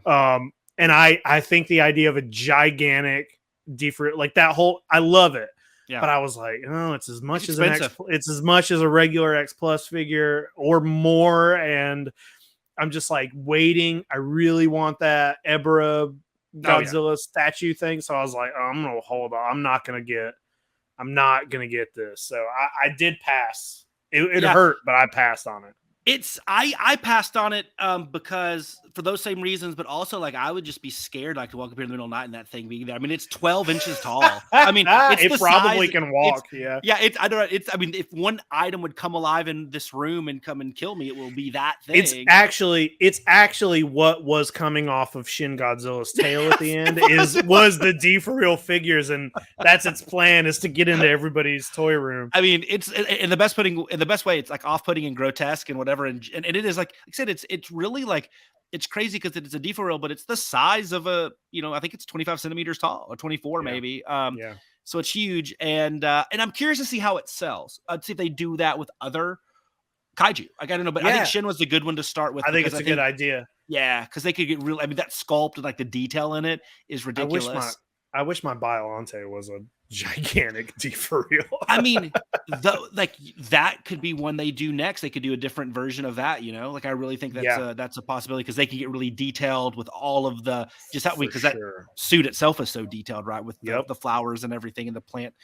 And I think the idea of a gigantic different like that whole I love it, but I was like, oh, it's as much as a regular X Plus figure or more, and I'm just like waiting. I really want that Ebera Godzilla statue thing, so I was like, I'm gonna hold on. I'm not gonna get this. So I did pass. It hurt, but I passed on it. I passed on it because for those same reasons, but also like I would just be scared like to walk up here in the middle of the night and that thing being there. I mean, it's 12 inches tall. I mean, it probably can walk. I don't know. I mean, if one item would come alive in this room and come and kill me, it will be that thing. It's actually what was coming off of Shin Godzilla's tail at the end was the D for real figures, and that's its plan is to get into everybody's toy room. I mean, it's in the best way. It's like off-putting and grotesque and whatever. And it is like I said, it's really like it's crazy because it's a D for real, but it's the size of a I think it's 25 centimeters tall or 24 maybe. So it's huge, and I'm curious to see how it sells. I'd see if they do that with other kaiju. Like I don't know, but I think Shin was a good one to start with. I think it's a good idea. Yeah, because they could get real. I mean, that sculpt and like the detail in it is ridiculous. I wish my Biollante was a gigantic, D, for real. I mean, like that could be one they do next. They could do a different version of that, you know. Like I really think that's a possibility because they can get really detailed with all of the because that suit itself is so detailed, right? With the flowers and everything and the plant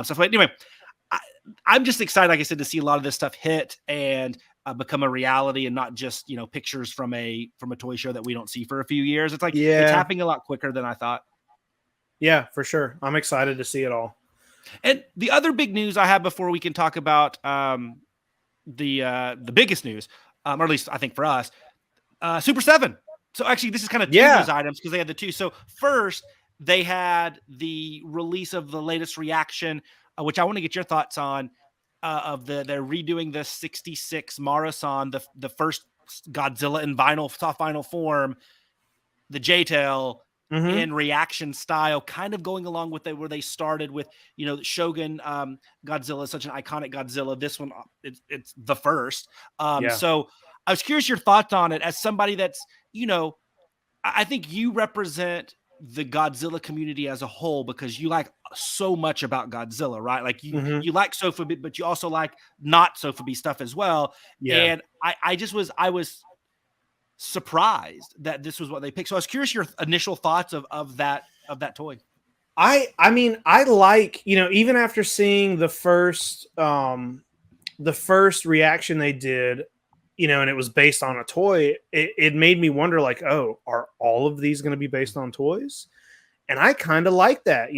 stuff. But anyway, I'm just excited, like I said, to see a lot of this stuff hit and become a reality and not just pictures from a toy show that we don't see for a few years. It's like it's happening a lot quicker than I thought. Yeah, for sure. I'm excited to see it all. And the other big news I have before we can talk about the biggest news, or at least I think for us, Super 7. So actually, this is kind of two news items because they had the two. So first, they had the release of the latest reaction, which I want to get your thoughts on. They're redoing the 66 Marusan, the first Godzilla in soft vinyl form, the J-tail. In reaction style, kind of going along with where they started with, Shogun Godzilla is such an iconic Godzilla. This one, it's the first. So I was curious your thoughts on it as somebody that's, I think you represent the Godzilla community as a whole because you like so much about Godzilla, right? Like you like sofubi, but you also like not sofubi stuff as well. Yeah. And I was surprised that this was what they picked. So I was curious your initial thoughts of that toy. I mean, I like, even after seeing the first reaction they did, and it was based on a toy, it made me wonder like, oh, are all of these going to be based on toys? And I kind of like that.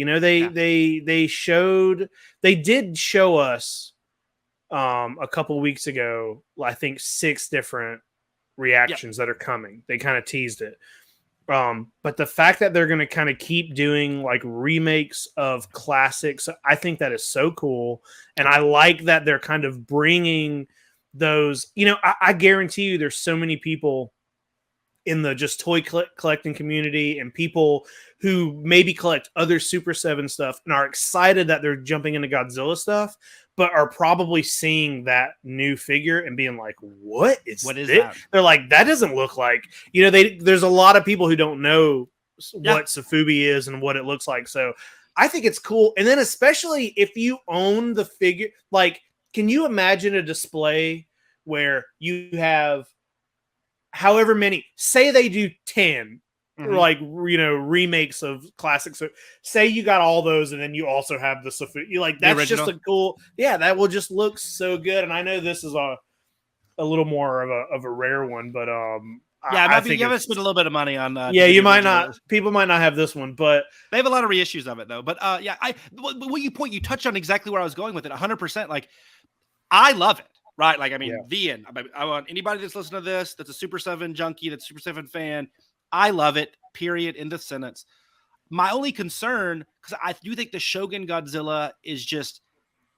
They did show us a couple weeks ago, I think 6 different reactions that are coming. They kind of teased it. But the fact that they're going to kind of keep doing like remakes of classics, I think that is so cool. And I like that they're kind of bringing those, I guarantee you there's so many people in the just toy collecting community and people who maybe collect other Super 7 stuff and are excited that they're jumping into Godzilla stuff, but are probably seeing that new figure and being like, what is that? They're like, that doesn't look like, there's a lot of people who don't know what sofubi is and what it looks like. So I think it's cool. And then especially if you own the figure, like, can you imagine a display where you have however many, say they do 10, like, remakes of classics. So say you got all those and then you also have the sofubi. Like, that's just a cool, that will just look so good. And I know this is a little more of a rare one, but I think you haven't spent a little bit of money on you might not, people might not have this one, but they have a lot of reissues of it though. But you touched on exactly where I was going with it 100%. Like, I love it. Right. Like, I mean, the end. I want anybody that's listening to this, that's a Super 7 junkie, that's a Super 7 fan. I love it. Period. In the sentence. My only concern, because I do think the Shogun Godzilla is just,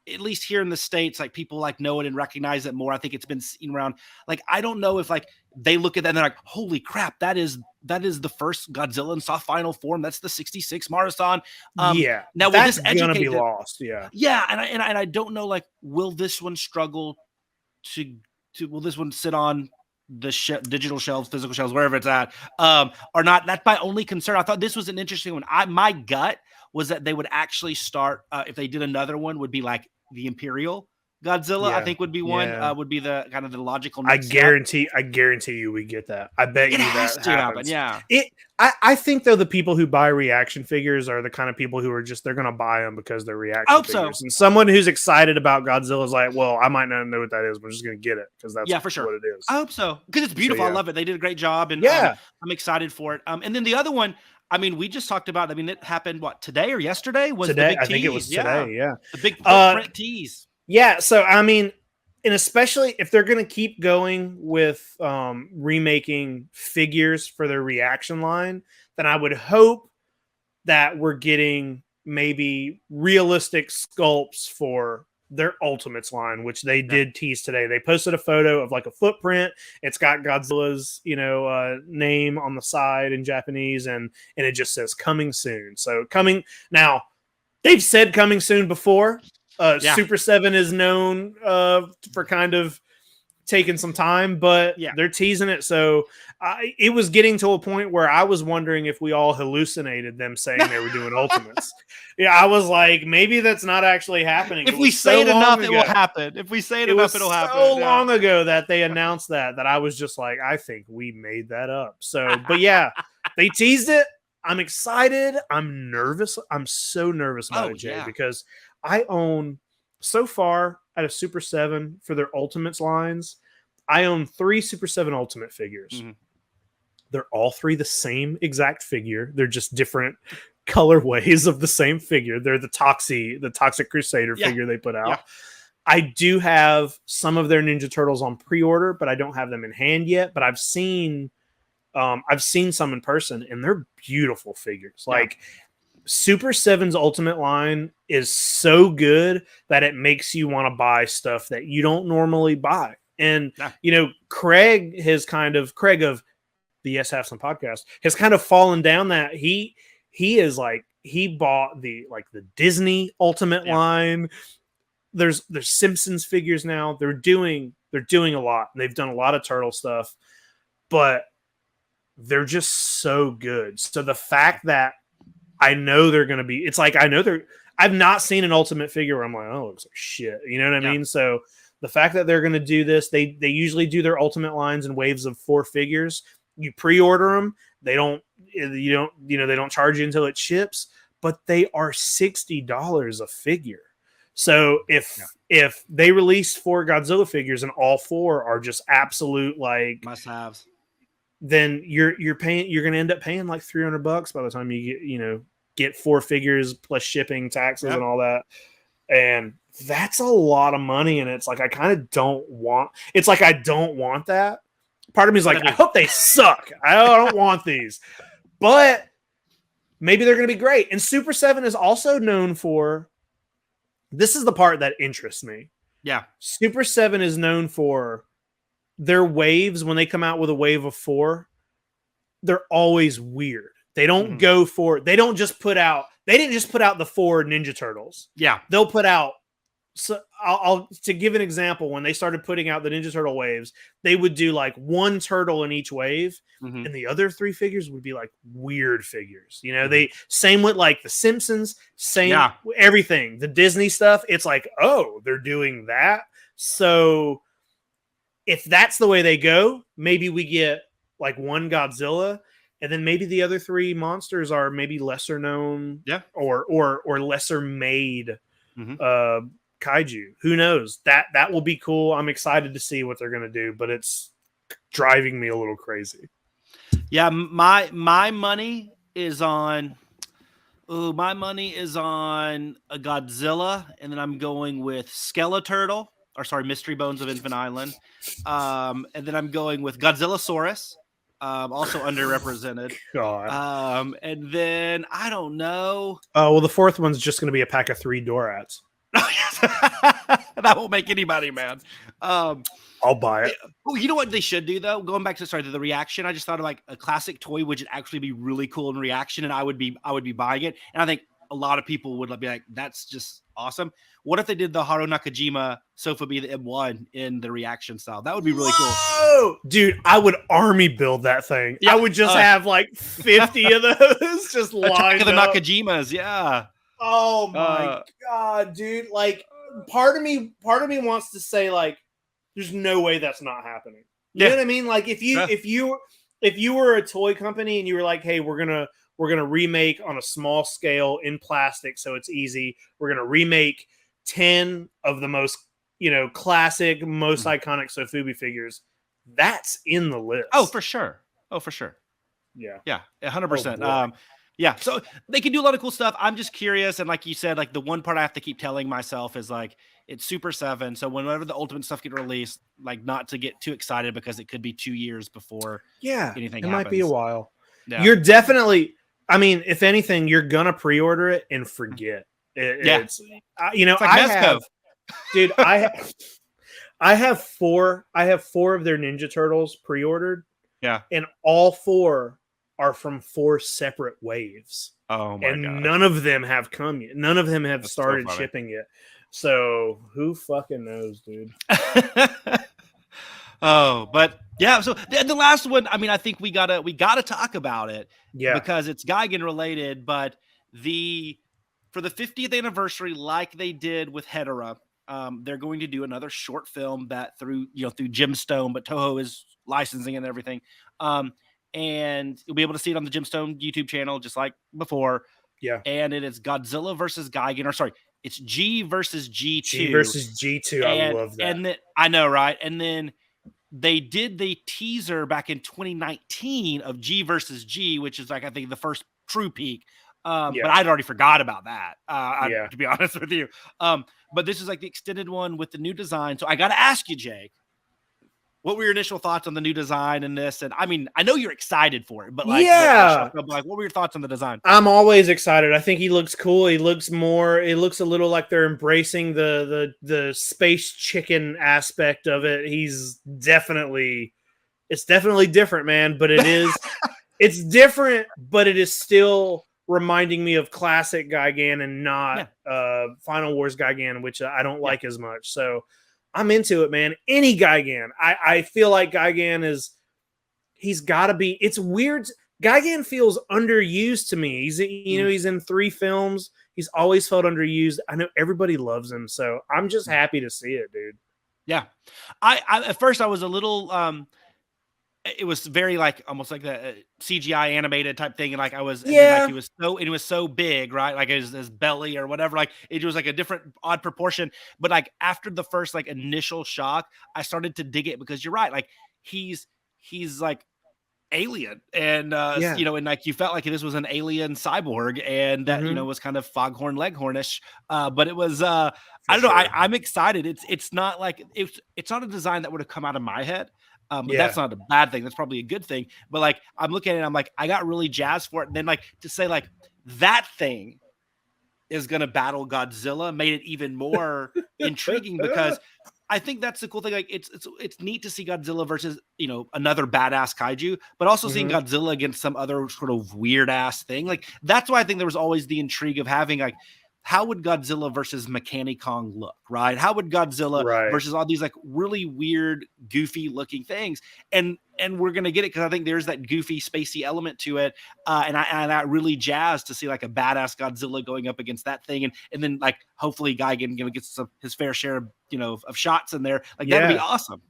at least here in the States, like people like know it and recognize it more. I think it's been seen around. Like, I don't know if like they look at that and they're like, holy crap, that is the first Godzilla in soft final form. That's the 66 Marusan. Now will this gonna be lost? Yeah. And I don't know, like, will this one struggle to will this one sit on the digital shelves, physical shelves, wherever it's at, or not? That's my only concern. I thought this was an interesting one. My gut was that they would actually start, if they did another one, would be like the Imperial Godzilla. I think would be one, would be the kind of the logical next I guarantee you we get that. I bet you that happens. Yeah. I think though the people who buy reaction figures are the kind of people who are just, they're going to buy them because they're reaction figures. And someone who's excited about Godzilla is like, well, I might not know what that is, but I'm just going to get it because that's for sure what it is. I hope so. Because it's beautiful. I love it. They did a great job. And I'm excited for it. And then the other one, I mean, we just talked about, it happened, today or yesterday? Was today, the big tease. I think it was today, The big footprint tease. Yeah, so, I mean, and especially if they're going to keep going with remaking figures for their reaction line, then I would hope that we're getting maybe realistic sculpts for their Ultimates line, which they did tease today. They posted a photo of like a footprint. It's got Godzilla's, name on the side in Japanese, and it just says coming soon. So coming now, they've said coming soon before. Super 7 is known for kind of taking some time, but they're teasing it. So it was getting to a point where I was wondering if we all hallucinated them saying they were doing Ultimates. Yeah, I was like, maybe that's not actually happening. If we say it enough, it will happen. If we say it enough, it'll happen. So long ago that they announced that I was just like, I think we made that up. So, but yeah, they teased it. I'm excited. I'm nervous. I'm so nervous about it, Jay, because I own so far at a Super 7 for their Ultimates lines. I own 3 Super 7 Ultimate figures. Mm-hmm. They're all 3 the same exact figure. They're just different colorways of the same figure. They're the Toxic Crusader figure they put out. Yeah. I do have some of their Ninja Turtles on pre-order, but I don't have them in hand yet. But I've seen some in person, and they're beautiful figures. Yeah. Like Super 7's Ultimate line is so good that it makes you want to buy stuff that you don't normally buy. And you know, Craig of the Yes Have Some podcast has kind of fallen down that he bought the Disney Ultimate line. There's Simpsons figures now. They're doing a lot. They've done a lot of turtle stuff, but they're just so good. So the fact that I know they're going to be, it's like, I've not seen an Ultimate figure where I'm like, oh, it looks like shit. You know what I mean? So the fact that they're going to do this, they usually do their Ultimate lines in waves of 4 figures. You pre-order them. They don't charge you until it ships, but they are $60 a figure. So if they release 4 Godzilla figures and all 4 are just absolute like must-haves, then you're going to end up paying like $300 by the time you get 4 figures plus shipping, taxes, and all that. And that's a lot of money. And it's like, I don't want that. Part of me is like, I hope they suck. I don't want these, but maybe they're going to be great. And Super 7 is also known for, this is the part that interests me. Yeah. Super 7 is known for their waves. When they come out with a wave of 4, they're always weird. They don't go for, they didn't just put out the 4 Ninja Turtles. Yeah. They'll put out, so to give an example, when they started putting out the Ninja Turtle waves, they would do like 1 turtle in each wave, and the other 3 figures would be like weird figures. You know, they same with like the Simpsons, everything, the Disney stuff. It's like, oh, they're doing that. So if that's the way they go, maybe we get like 1 Godzilla, and then maybe the other 3 monsters are maybe lesser known, or lesser made. Kaiju. Who knows? That will be cool. I'm excited to see what they're going to do, but it's driving me a little crazy. Yeah, my money is on a Godzilla, and then I'm going with Skeleturtle, Mystery Bones of Infant Island. And then I'm going with Godzillasaurus, also underrepresented. God. And then I don't know. Oh, well, the 4th one's just going to be a pack of 3 Dorats. That won't make anybody mad. I'll buy it. Oh, you know what they should do though? Going back to the reaction, I just thought of like a classic toy which would actually be really cool in reaction, and I would be buying it. And I think a lot of people would be like, "That's just awesome." What if they did the Haru Nakajima sofubi, the M1 in the reaction style? That would be really cool. Dude, I would army build that thing. Yeah, I would just have like 50 of those just lined up. The up. Nakajimas, yeah. Oh my God, dude. Like part of me wants to say like, there's no way that's not happening. You know what I mean? Like if you were a toy company and you were like, hey, we're gonna remake on a small scale in plastic so it's easy. We're gonna remake 10 of the most, classic, most iconic sofubi figures. That's in the list. Oh, for sure. Yeah. Yeah, 100%. Yeah, so they can do a lot of cool stuff. I'm just curious, and like you said, like the one part I have to keep telling myself is like it's Super 7, so whenever the Ultimate stuff get released, like not to get too excited because it could be 2 years before anything happens. Might be a while. Yeah. You're definitely, I mean, if anything, you're gonna pre-order it and forget. It's like dude, I have 4 of their Ninja Turtles pre-ordered. Yeah, and all 4 are from 4 separate waves. Oh my God. None of them have come yet. None of them have started shipping yet. So who fucking knows, dude? Oh, but yeah. So the last one, I mean, I think we gotta talk about it, because it's Gigan related. But for the 50th anniversary, like they did with Hedera, they're going to do another short film that through Gemstone, but Toho is licensing and everything. And you'll be able to see it on the Gemstone YouTube channel, just like before. Yeah. And it is Godzilla versus Gigan, or sorry, it's G versus G2. G versus G2. I love that. And then, I know, right? And then they did the teaser back in 2019 of G versus G, which is like, I think, the first true peak. But I'd already forgot about that, to be honest with you. But this is like the extended one with the new design. So I got to ask you, Jake, what were your initial thoughts on the new design and this? And I mean, I know you're excited for it, but like, what were your thoughts on the design? I'm always excited. I think he looks cool. It looks a little like they're embracing the space chicken aspect of it. It's definitely different, man, but it's different, but it is still reminding me of classic Gigan and not Final Wars Gigan, which I don't like as much. So I'm into it, man. Any Gigan. I feel like Gigan he's got to be. It's weird. Gigan feels underused to me. He's in 3 films. He's always felt underused. I know everybody loves him, so I'm just happy to see it, dude. Yeah. I at first I was a little it was very like almost like the CGI animated type thing, and like I was, like it was so big, right? Like his belly or whatever, like it was like a different odd proportion. But like after the first like initial shock, I started to dig it, because you're right, like he's like alien, and and like you felt like this was an alien cyborg, and that was kind of foghorn leghornish, but it was I don't know, I'm excited. It's not like it's not a design that would have come out of my head. But that's not a bad thing. That's probably a good thing. But like, I'm looking at it, I'm like, I got really jazzed for it. And then like to say like that thing is going to battle Godzilla made it even more intriguing, because I think that's the cool thing. Like it's neat to see Godzilla versus, another badass kaiju, but also seeing Godzilla against some other sort of weird ass thing. Like that's why I think there was always the intrigue of having like, how would Godzilla versus Mechanicon look, right? How would Godzilla versus all these like really weird, goofy looking things? And we're going to get it, because I think there's that goofy, spacey element to it. And I really jazzed to see like a badass Godzilla going up against that thing. And then like, hopefully Gigan gets his fair share of shots in there. Like that'd be awesome.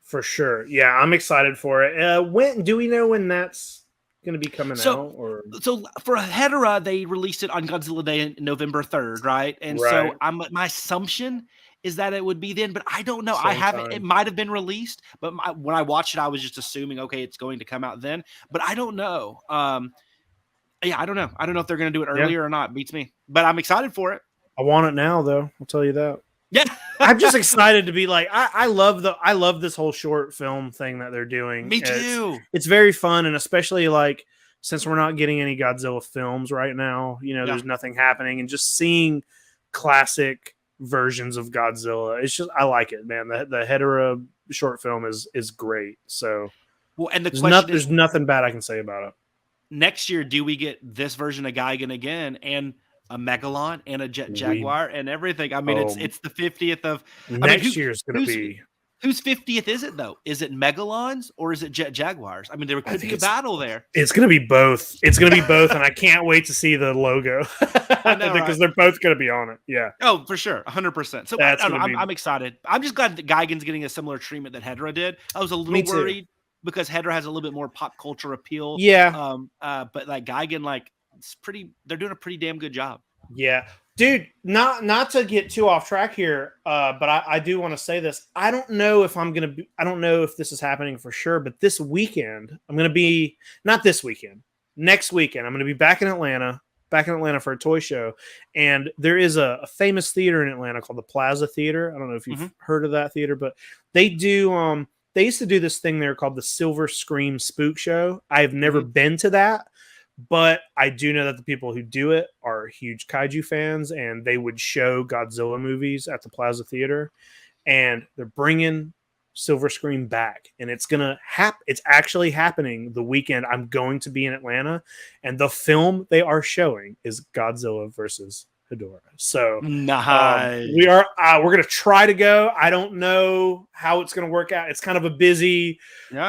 For sure. Yeah. I'm excited for it. When do we know when that's going to be coming out? Or so for Hedera, they released it on Godzilla Day, November 3rd, right? And so my assumption is that it would be then, but I don't know. It might have been released, but when I watched it, I was just assuming, okay, it's going to come out then, but I don't know. I don't know. I don't know if they're going to do it earlier or not. Beats me, but I'm excited for it. I want it now, though. I'll tell you that. Yeah. I'm just excited to be like, I love this whole short film thing that they're doing. Me too. It's very fun, and especially like since we're not getting any Godzilla films right now, there's nothing happening, and just seeing classic versions of Godzilla, it's just, I like it, man. The Hedera short film is great. So and the question there's nothing bad I can say about it. Next year, do we get this version of Gigan again, and a Megalon and a Jaguar and everything? I mean, it's the 50th of next year's going to be. Whose 50th is it though? Is it Megalons or is it Jaguars? I mean, there could be a battle there. It's going to be both. It's going to be both, and I can't wait to see the logo because they're both going to be on it. Yeah. Oh, for sure, 100%. So I'm excited. I'm just glad that Gigan's getting a similar treatment that Hedera did. I was a little worried because Hedera has a little bit more pop culture appeal. Yeah. But like Gigan, like they're doing a pretty damn good job. Yeah. Dude, not to get too off track here, but I do want to say this. I don't know if this is happening for sure, but this weekend, I'm going to be, not this weekend, next weekend, I'm going to be back in Atlanta for a toy show. And there is a famous theater in Atlanta called the Plaza Theater. I don't know if you've heard of that theater, but they do, they used to do this thing there called the Silver Scream Spook Show. I've never been to that, but I do know that the people who do it are huge kaiju fans, and they would show Godzilla movies at the Plaza Theater. And they're bringing Silver Scream back, and it's gonna happen. It's actually happening the weekend I'm going to be in Atlanta, and the film they are showing is Godzilla versus Hedora. So nice. we're going to try to go. I don't know how it's going to work out. It's kind of a busy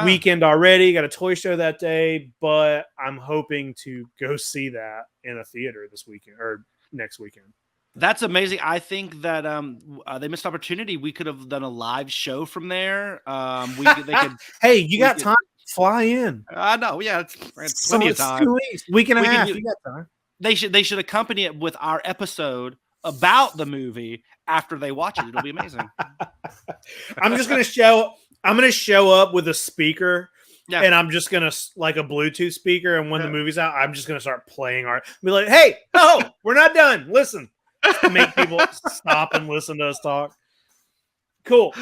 weekend already. Got a toy show that day, but I'm hoping to go see that in a theater this weekend or next weekend. That's amazing. I think that they missed opportunity. We could have done a live show from there. Hey, you got time? Fly in. I know. Yeah, it's plenty of time. 2 weeks, week and a half. You got time. They should accompany it with our episode about the movie after they watch it. It'll be amazing. I'm going to show up with a speaker. Yeah. And I'm just gonna like a Bluetooth speaker, and when the movie's out, I'm just gonna start playing be like, "Hey, we're not done. Listen." Make people stop and listen to us talk. Cool.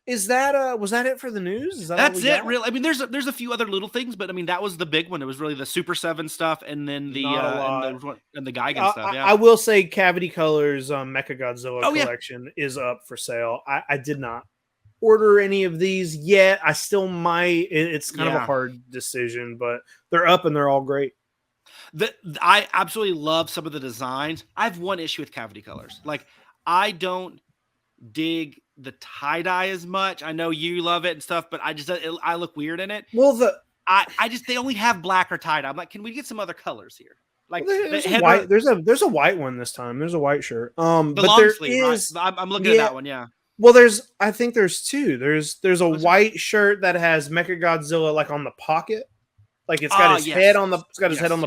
Is that was that it for the news? That's it. Really? I mean, there's a few other little things, but I mean that was the big one. It was really the Super 7 stuff, and then the and the Gigan stuff. Yeah. I will say, Cavity Colors Mechagodzilla collection is up for sale. I did not order any of these yet. I still might. It's kind of a hard decision, but they're up and they're all great. I absolutely love some of the designs. I have one issue with Cavity Colors. Like, I don't dig the tie-dye as much. I know you love it and stuff, but I look weird in it. Well, they only have black or tie-dye. I'm like, can we get some other colors here? Like, there's a white one this time. There's a white shirt. The but long sleeve, right? I'm looking at that one. Yeah. Well, I think there's two. There's a white shirt that has Mechagodzilla like on the pocket. Like it's got his head on the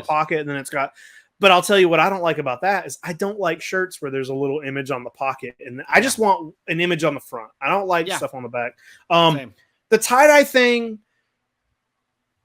pocket, and then it's got. But I'll tell you what I don't like about that is I don't like shirts where there's a little image on the pocket, and I just want an image on the front. I don't like stuff on the back. The tie-dye thing,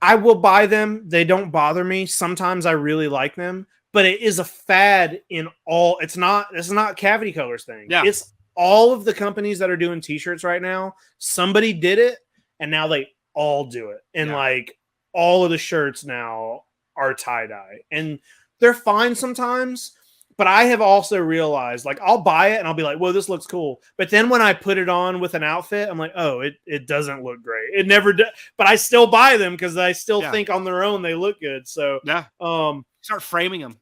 I will buy them. They don't bother me. Sometimes I really like them, but it is a fad in all. It's not Cavity Colors thing. Yeah. It's all of the companies that are doing T-shirts right now. Somebody did it, and now they all do it, and like. All of the shirts now are tie-dye, and they're fine sometimes, but I have also realized, like, I'll buy it and I'll be like, whoa, this looks cool. But then when I put it on with an outfit, I'm like, oh, it doesn't look great. It never does, but I still buy them because I still think on their own they look good. So start framing them.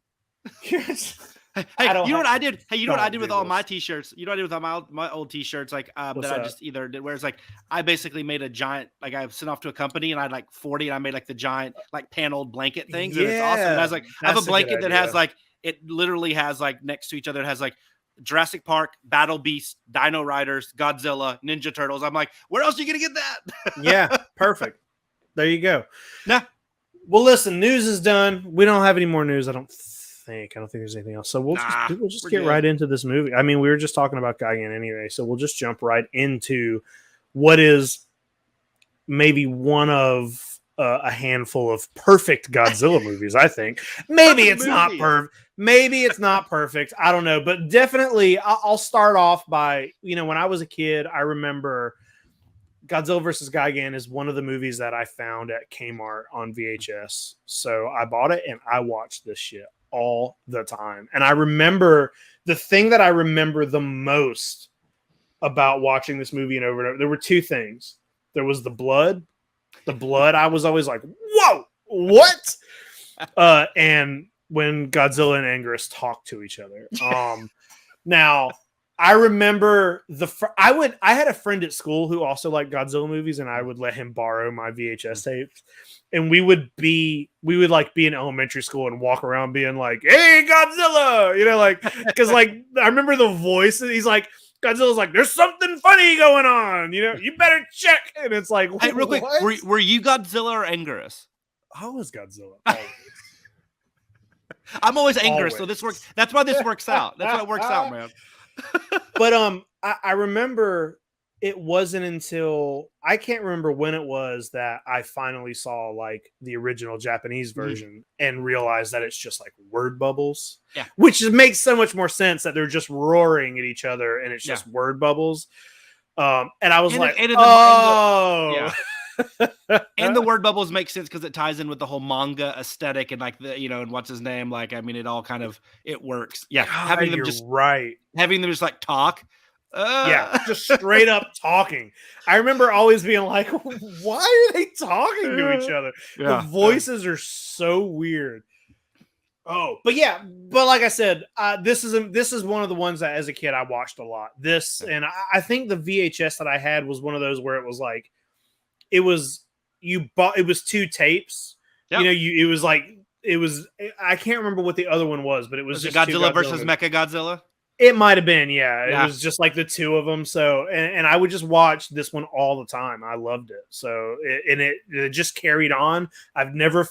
Hey, you know what I did? Hey, you know what I did with all my T-shirts? You know what I did with all my old T-shirts? Like that I just either did. Whereas like I basically made a giant, like I sent off to a company and I had like 40, and I made like the giant like paneled blanket things. And it's awesome. And I was like, I have a blanket that has like it literally has like next to each other. It has like Jurassic Park, Battle Beast, Dino Riders, Godzilla, Ninja Turtles. I'm like, where else are you gonna get that? Yeah, perfect. There you go. Nah. Well, listen, news is done. We don't have any more news. I don't think there's anything else. So we'll just get right into this movie. I mean, we were just talking about Gigan anyway, so we'll just jump right into what is maybe one of a handful of perfect Godzilla movies. I think maybe it's not perfect. Maybe it's not perfect. I don't know, but definitely I'll start off by, when I was a kid, I remember Godzilla vs. Gigan is one of the movies that I found at Kmart on VHS. So I bought it and I watched this shit all the time. And I remember the thing that I remember the most about watching this movie and over, there were two things. There was the blood. I was always like, whoa, what? And when Godzilla and Anguirus talk to each other. Now I remember I had a friend at school who also liked Godzilla movies, and I would let him borrow my VHS tapes. And we would like be in elementary school and walk around being like, "Hey, Godzilla!" Like, because like I remember the voice. He's like, Godzilla's like, "There's something funny going on. You better check." And it's like, hey, real quick, were you Godzilla or Anguirus? I was Godzilla. I'm always Anguirus, so this works. That's why this works out. That's why it works out, man. But I remember it wasn't until I can't remember when it was that I finally saw like the original Japanese version and realized that it's just like word bubbles. Yeah. Which makes so much more sense that they're just roaring at each other and it's just word bubbles. And I was and the word bubbles make sense because it ties in with the whole manga aesthetic and like the and what's his name, like I mean it all kind of it works. Yeah, having them just like talk. Just straight up talking. I remember always being like, why are they talking to each other? The voices are so weird. Oh, but like I said, this is one of the ones that as a kid I watched a lot. And I think the VHS that I had was one of those where it was like, it was 2 tapes. Yep. I can't remember what the other one was, but it was just Godzilla versus Mechagodzilla. It might have been, yeah. It was just like the 2 of them. So, and I would just watch this one all the time. I loved it. So, it just carried on. I've never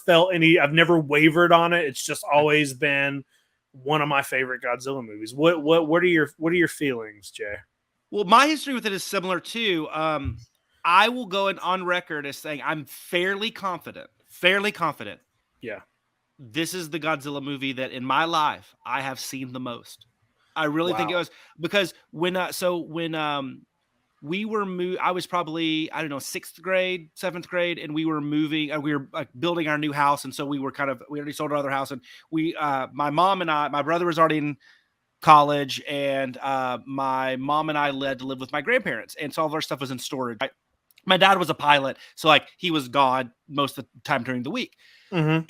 wavered on it. It's just always been one of my favorite Godzilla movies. What are your feelings, Jay? Well, my history with it is similar too. I will go on record as saying I'm fairly confident. Yeah. This is the Godzilla movie that in my life I have seen the most. I really think it was because when we were I was probably, I don't know, 6th grade, 7th grade, and we were moving, we were building our new house, and so we already sold our other house, and my mom and my brother was already in college, and my mom and I led to live with my grandparents, and so all of our stuff was in storage. My dad was a pilot, so like he was gone most of the time during the week. Mm-hmm.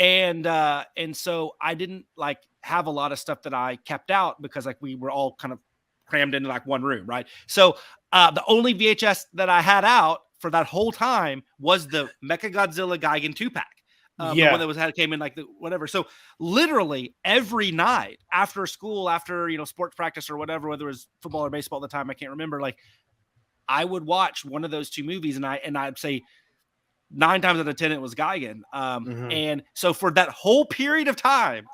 And so I didn't like have a lot of stuff that I kept out because like we were all kind of crammed into like one room. Right. So, the only VHS that I had out for that whole time was the Mechagodzilla Gigan 2-pack. The one that came in like the whatever. So literally every night after school, after, sports practice or whatever, whether it was football or baseball at the time, I can't remember, like I would watch one of those 2 movies and I'd say 9 times out of 10, it was Gigan. And so for that whole period of time,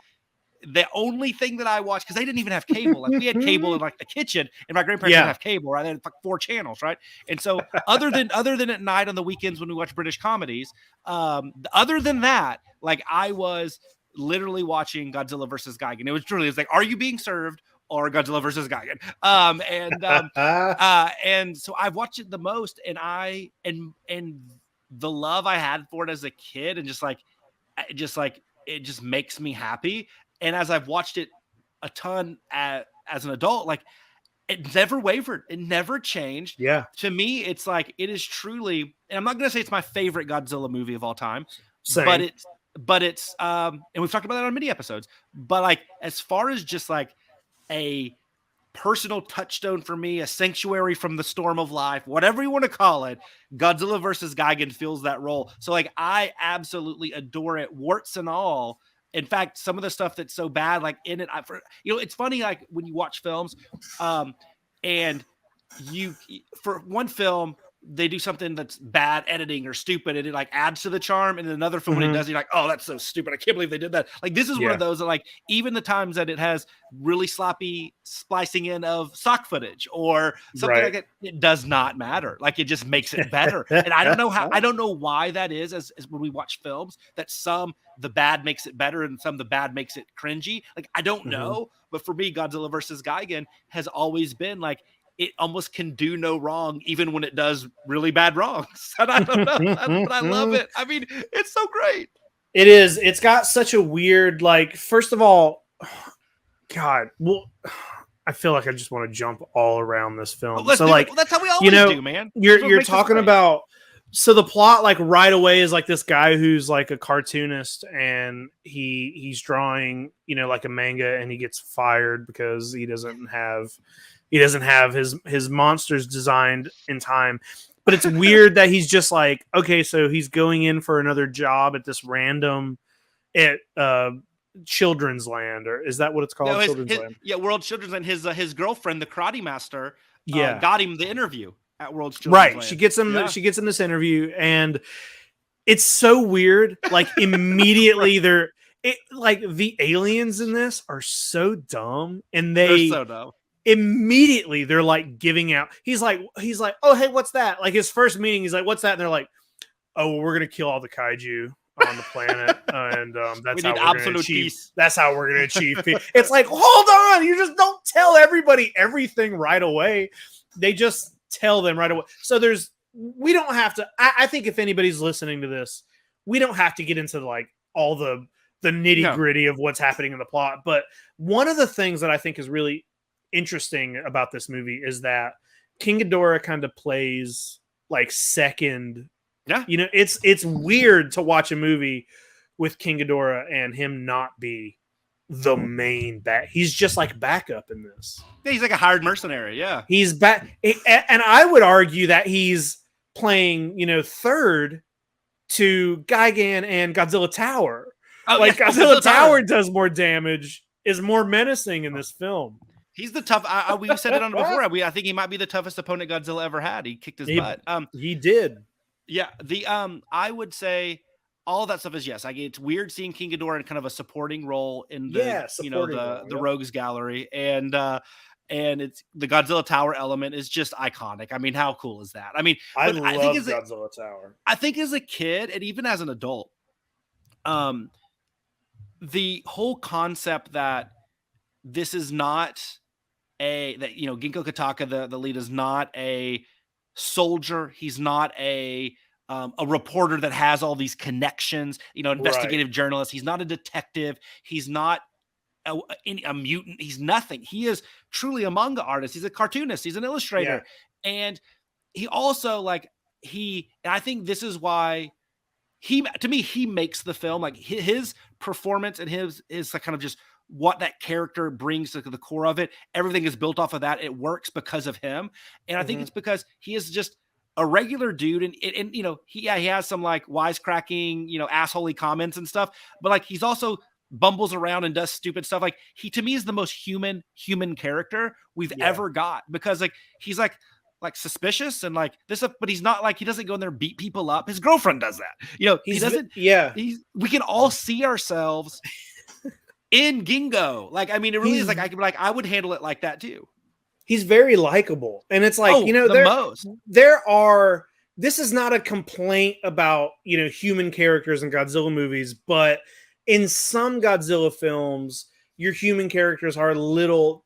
the only thing that I watched, because they didn't even have cable. Like we had cable in like the kitchen, and my grandparents didn't have cable, right? They had like 4 channels, right? And so other than at night on the weekends when we watch British comedies, other than that, like I was literally watching Godzilla versus Gigan. It was like, are you being served? Or Godzilla versus Gigan. And so I've watched it the most, and and the love I had for it as a kid, and it just makes me happy. And as I've watched it a ton as an adult, like it never wavered. It never changed. Yeah. To me, it's like, it is truly, and I'm not going to say it's my favorite Godzilla movie of all time, Same. but it's, and we've talked about that on many episodes, but like, as far as just like a personal touchstone for me, a sanctuary from the storm of life, whatever you want to call it, Godzilla versus Gigan fills that role. So like, I absolutely adore it, warts and all. In fact, some of the stuff that's so bad, like in it, it's funny, like when you watch films, and for one film, they do something that's bad editing or stupid, and it like adds to the charm. And another film, when it does, you're like, oh, that's so stupid. I can't believe they did that. Like, this is one of those that, like, even the times that it has really sloppy splicing in of stock footage or something like that, it does not matter. Like, it just makes it better. And I don't know why that is, as when we watch films, that the bad makes it better and the bad makes it cringy. Like, I don't know. But for me, Godzilla versus Gigan has always been like, it almost can do no wrong, even when it does really bad wrongs. And I don't know, but I love it. I mean, it's so great. It is. It's got such a weird, like, first of all, God, well, I feel like I just want to jump all around this film. Well, that's how we always do, man. You're talking about, so the plot, like, right away is like this guy who's like a cartoonist, and he's drawing, like a manga, and he gets fired because he doesn't have his monsters designed in time. But it's weird that he's just like, okay, so he's going in for another job at this random Children's Land, or is that what it's called? Children's Land. Yeah, World Children's Land. His girlfriend, the karate master, got him the interview at World Children's Land. She gets him. She gets him this interview, and it's so weird. Like, immediately the aliens in this are so dumb, and they're so dumb. Immediately they're like giving out. He's like, oh, hey, what's that? Like, his first meeting, he's like, what's that? And they're like, oh, well, we're gonna kill all the kaiju on the planet, and that's how we're gonna achieve peace. That's how we're gonna achieve peace. It's like, hold on, you just don't tell everybody everything right away. They just tell them right away. So we don't have to. I think if anybody's listening to this, we don't have to get into like all the nitty gritty of what's happening in the plot. But one of the things that I think is really interesting about this movie is that King Ghidorah kind of plays like second. Yeah, it's weird to watch a movie with King Ghidorah and him not be the main he's just like backup in this. Yeah, he's like a hired mercenary. Yeah, he's back, and I would argue that he's playing, third to Gigan and Godzilla Tower. Godzilla Tower does more damage, is more menacing in this film. He's the tough. We said it on it before. I think he might be the toughest opponent Godzilla ever had. He kicked his butt. He did. Yeah. I would say all of that stuff is yes. It's weird seeing King Ghidorah in kind of a supporting role in the the Rogues Gallery, and it's the Godzilla Tower element is just iconic. I mean, how cool is that? I mean, I love Godzilla Tower. I think as a kid and even as an adult, the whole concept that this is not Ginkgo Kataka, the lead, is not a soldier. He's not a reporter that has all these connections, investigative journalist. He's not a detective. He's not a mutant. He's nothing. He is truly a manga artist. He's a cartoonist. He's an illustrator. Yeah. And he also and I think this is why he makes the film. Like his performance and his kind of just what that character brings to the core of it. Everything is built off of that. It works because of him. And I think it's because he is just a regular dude. And he has some like wisecracking, assholey comments and stuff, but he's also bumbles around and does stupid stuff. Like he, to me, is the most human character we've ever got, because he's like suspicious and this stuff, but he's not he doesn't go in there and beat people up. His girlfriend does that. He doesn't. Yeah. We can all see ourselves in Gingo. I mean, it really is I would handle it like that too. He's very likable. And it's this is not a complaint about, human characters in Godzilla movies, but in some Godzilla films, your human characters are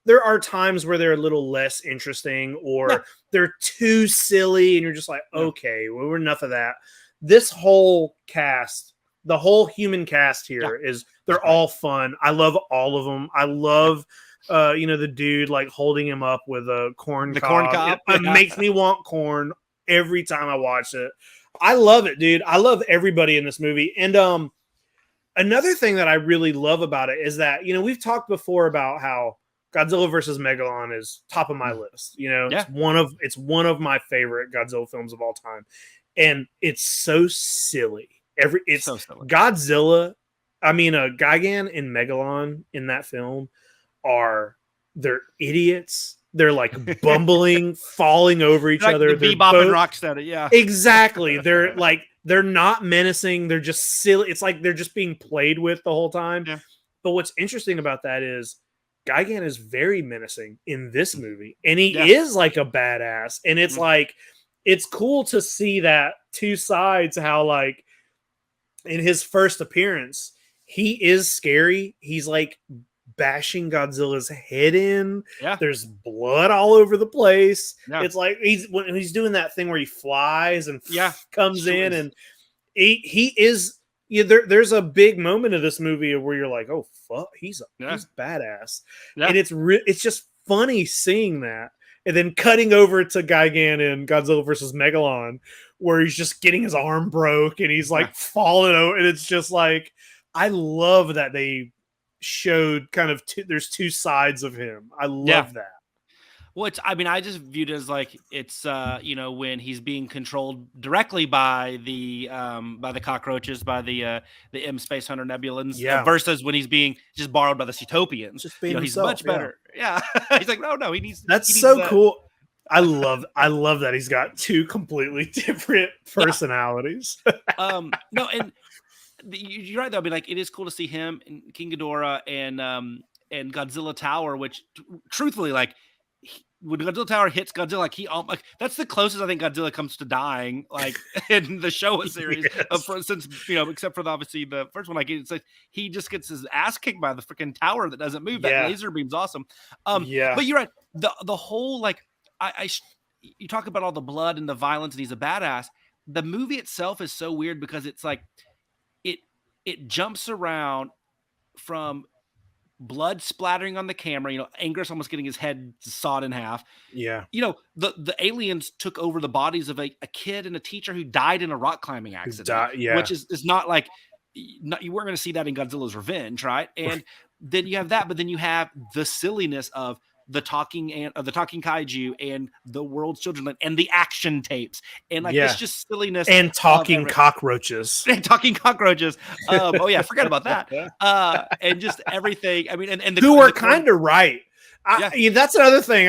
there are times where they're a little less interesting, or they're too silly and you're just like, okay, well, we're enough of that. This whole cast, the whole human cast here they're all fun. I love all of them. I love, the dude holding him up with a corn cob. It makes me want corn every time I watch it. I love it, dude. I love everybody in this movie. And, another thing that I really love about it is that, we've talked before about how Godzilla versus Megalon is top of my list. It's one of my favorite Godzilla films of all time. And it's so silly. It's so silly. Godzilla, Gigan and Megalon in that film they're idiots. They're bumbling, falling over each other. The Bebop and Rocksteady, yeah. Exactly. They're not menacing. They're just silly. It's they're just being played with the whole time. Yeah. But what's interesting about that is Gigan is very menacing in this movie. And he is a badass. And it's it's cool to see that two sides, how in his first appearance, he is scary. He's bashing Godzilla's head in. Yeah. There's blood all over the place. Yeah. It's when he's doing that thing where he flies and comes in, and he is. Yeah, there's a big moment of this movie where you're like, oh fuck, he's badass, and it's just funny seeing that, and then cutting over to Gigan and Godzilla versus Megalon, where he's just getting his arm broke and he's falling over, and it's just I love that they showed kind of there's two sides of him. I love that. Well, I just viewed it as it's when he's being controlled directly by the cockroaches, by the M Space Hunter Nebulans, versus when he's being just borrowed by the Cetopians. He's much better. Yeah. He's no, he needs. That's so cool. I love that he's got two completely different personalities. No, and you're right though. It is cool to see him and King Ghidorah and Godzilla Tower, which truthfully, when Godzilla Tower hits Godzilla, that's the closest I think Godzilla comes to dying, in the Showa series. Since except for obviously the first one, it's he just gets his ass kicked by the freaking tower that doesn't move. That laser beam's awesome. But you're right. The whole you talk about all the blood and the violence, and he's a badass. The movie itself is so weird because it's it jumps around from blood splattering on the camera, Angus almost getting his head sawed in half. Yeah. The aliens took over the bodies of a kid and a teacher who died in a rock climbing accident, which is not you weren't going to see that in Godzilla's Revenge, right? And then you have that, but then you have the silliness of the talking kaiju and the world's children and the action tapes and like it's just silliness and talking cockroaches and talking cockroaches. Oh yeah, forget about that. And just everything. I mean, and who were kind of right. That's another thing.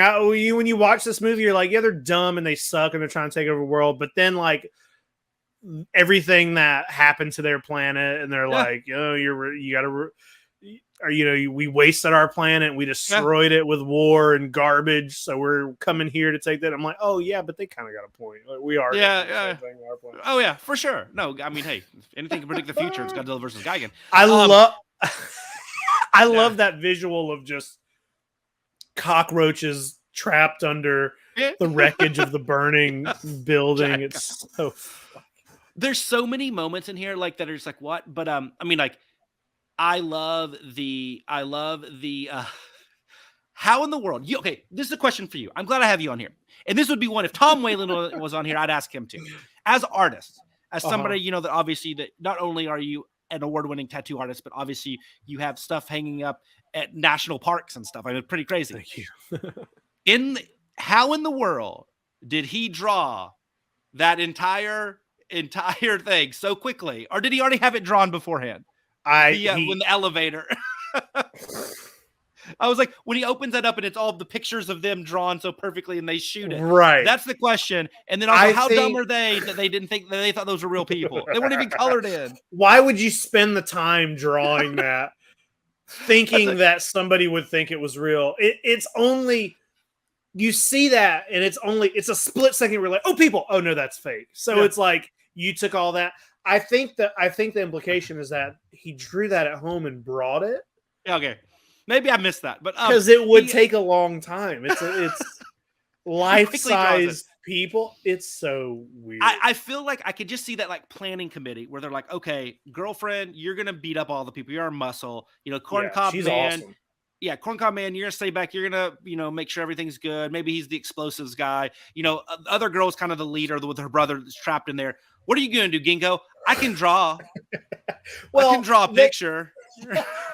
When you watch this movie, you're like, yeah, they're dumb and they suck and they're trying to take over the world, but then like everything that happened to their planet, and they're like, oh, we wasted our planet, we destroyed it with war and garbage, so we're coming here to take that. I'm like, oh yeah, but they kind of got a point. Like, we are oh yeah, for sure. No, I mean, hey, if anything can predict the future, it's Godzilla versus Gigan. I love that visual of just cockroaches trapped under the wreckage of the burning building. It's so there's so many moments in here like that are just like what, but I mean, like I love the how in the world okay, this is a question for you. I'm glad I have you on here, and this would be one if Tom Whelan was on here, I'd ask him to, as artists, as somebody that obviously that not only are you an award-winning tattoo artist, but obviously you have stuff hanging up at national parks and stuff. I mean, pretty crazy. Thank you. How in the world did he draw that entire thing so quickly, or did he already have it drawn beforehand? When the elevator. I was like, when he opens that up and it's all the pictures of them drawn so perfectly and they shoot it. Right. That's the question. And then I was like, how dumb are they that they didn't think that they thought those were real people? They weren't even colored in. Why would you spend the time drawing that thinking that somebody would think it was real? It's only you see that and it's a split second where you're like, oh, people, oh no, that's fake. So it's like you took all that. I think the implication is that he drew that at home and brought it. Okay. Maybe I missed that, but because it would take a long time. It's life-size people. It's so weird. I feel like I could just see that like planning committee where they're like, okay, girlfriend, you're gonna beat up all the people. You're a muscle. Corn-cob man. Awesome. Yeah, corn-cob man, you're gonna stay back. You're gonna, make sure everything's good. Maybe he's the explosives guy. The other girl's kind of the leader with her brother that's trapped in there. What are you gonna do, Gingo? I can draw. I can draw a picture.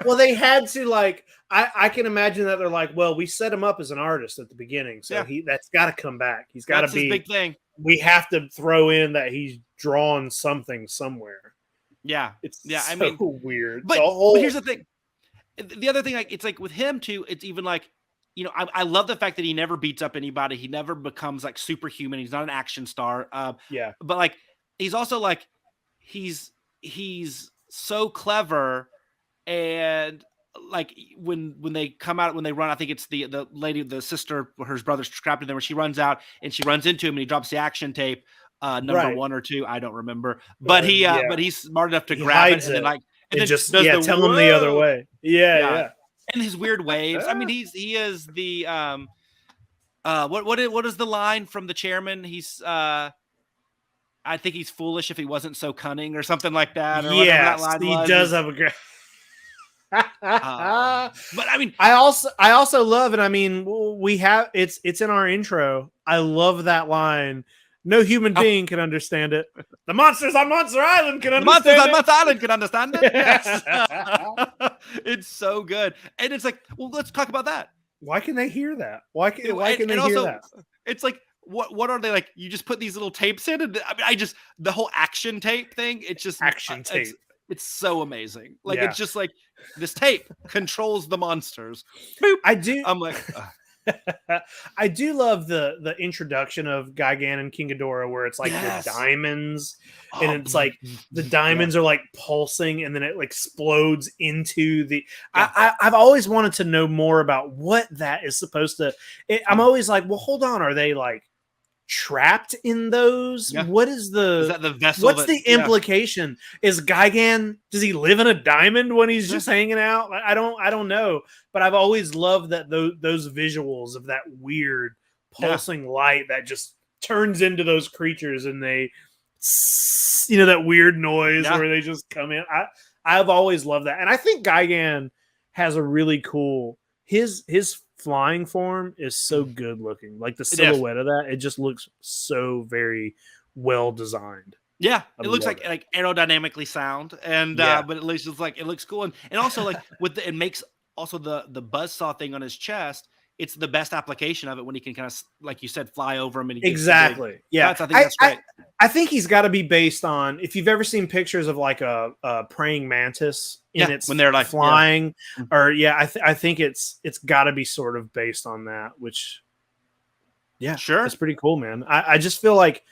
Well, they had to like. I can imagine that they're like, well, we set him up as an artist at the beginning, so that's got to come back. He's got to be his big thing. We have to throw in that he's drawn something somewhere. Yeah, I mean, weird. But here's the thing. The other thing, like, it's like with him too. It's even like, I love the fact that he never beats up anybody. He never becomes like superhuman. He's not an action star. But like, he's also like, he's so clever. And like when they come out, when they run, I think it's the lady, the sister, her brother's trapped in there, when she runs out and she runs into him and he drops the action tape, number 1 or 2, I don't remember, but but he's smart enough to grab it and then like, and then just tell him the other way. Yeah. And his weird waves. I mean, he is the, what is the line from the chairman? He's, I think he's foolish if he wasn't so cunning or something like that. Or yes, that line he does have a great. But I mean, I also love, and I mean, we have it's in our intro. I love that line. No human being can understand it. The monsters on Monster Island can understand it. The monsters on Monster Island can understand it. Yes. It's so good, and it's like, well, let's talk about that. Why can they hear that? Why can they hear that? It's like, what are they like? You just put these little tapes in, and I mean, the whole action tape thing. It's just action tape. It's so amazing. Like, it's just like this tape controls the monsters. Boop. I'm like, I do love the introduction of Gigan and King Ghidorah, where it's like the diamonds, and it's like the diamonds are like pulsing, and then it like explodes into the. I've always wanted to know more about what that is supposed to. I'm always like, well, hold on, are they like trapped in those? What is that the vessel? What's the implication? Is Gigan, does he live in a diamond when he's just hanging out? I don't know, but I've always loved that those visuals of that weird pulsing light that just turns into those creatures, and they that weird noise where they just come in. I've always loved that, and I think Gigan has a really cool his flying form is so good looking. Like the silhouette of that, it just looks so very well designed. Yeah, I it looks love like aerodynamically sound, and but at least it's like it looks cool, and also like it makes also the buzzsaw thing on his chest. It's the best application of it when he can kind of, like you said, fly over him and he gets exactly. Yeah, I think that's great. I think he's got to be based on, if you've ever seen pictures of like a praying mantis and it's when they're like flying, or I think it's got to be sort of based on that, which sure, that's pretty cool, man. I just feel like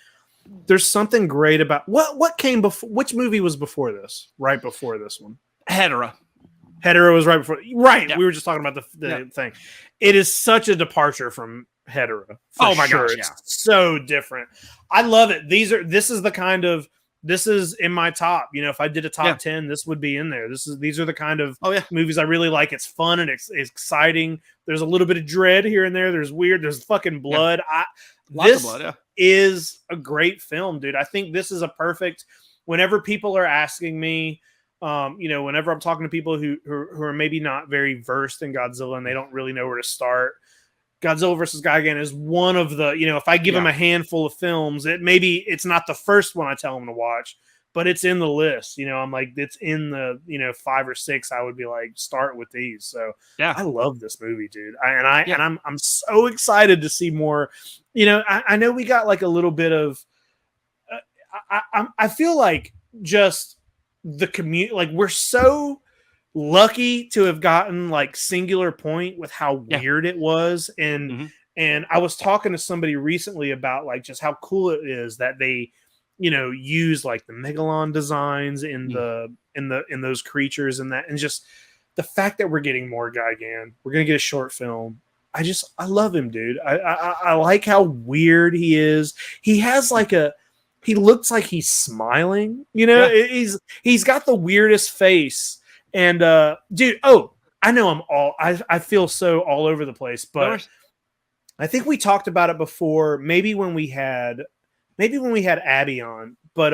there's something great about what came before. Which movie was before this? Right before this one, Hedorah was right before. Right, yeah. We were just talking about the thing. It is such a departure from Hedorah. Oh my gosh, it's so different. I love it. This is in my top. You know, if I did a top 10, this would be in there. These are the kind of movies I really like. It's fun and it's exciting. There's a little bit of dread here and there. There's fucking blood. Lots of blood, is a great film, dude. I think this is a perfect. Whenever people are asking me, whenever I'm talking to people who are maybe not very versed in Godzilla and they don't really know where to start, Godzilla versus Gigan is one of the, if I give them a handful of films, it's not the first one I tell them to watch, but it's in the list. I'm like, it's in the, 5 or 6. I would be like, start with these. So I love this movie, dude. I'm so excited to see more. I know we got like a little bit of, I feel like just the community, like we're so lucky to have gotten like Singular Point with how weird it was. And I was talking to somebody recently about like just how cool it is that they, use like the Megalon designs in in those creatures and that, and just the fact that we're getting more Gigan, we're going to get a short film. I love him, dude. I like how weird he is. He has like he looks like he's smiling, he's got the weirdest face. And dude, I know I feel so all over the place, but I think we talked about it before, maybe when we had Abby on, but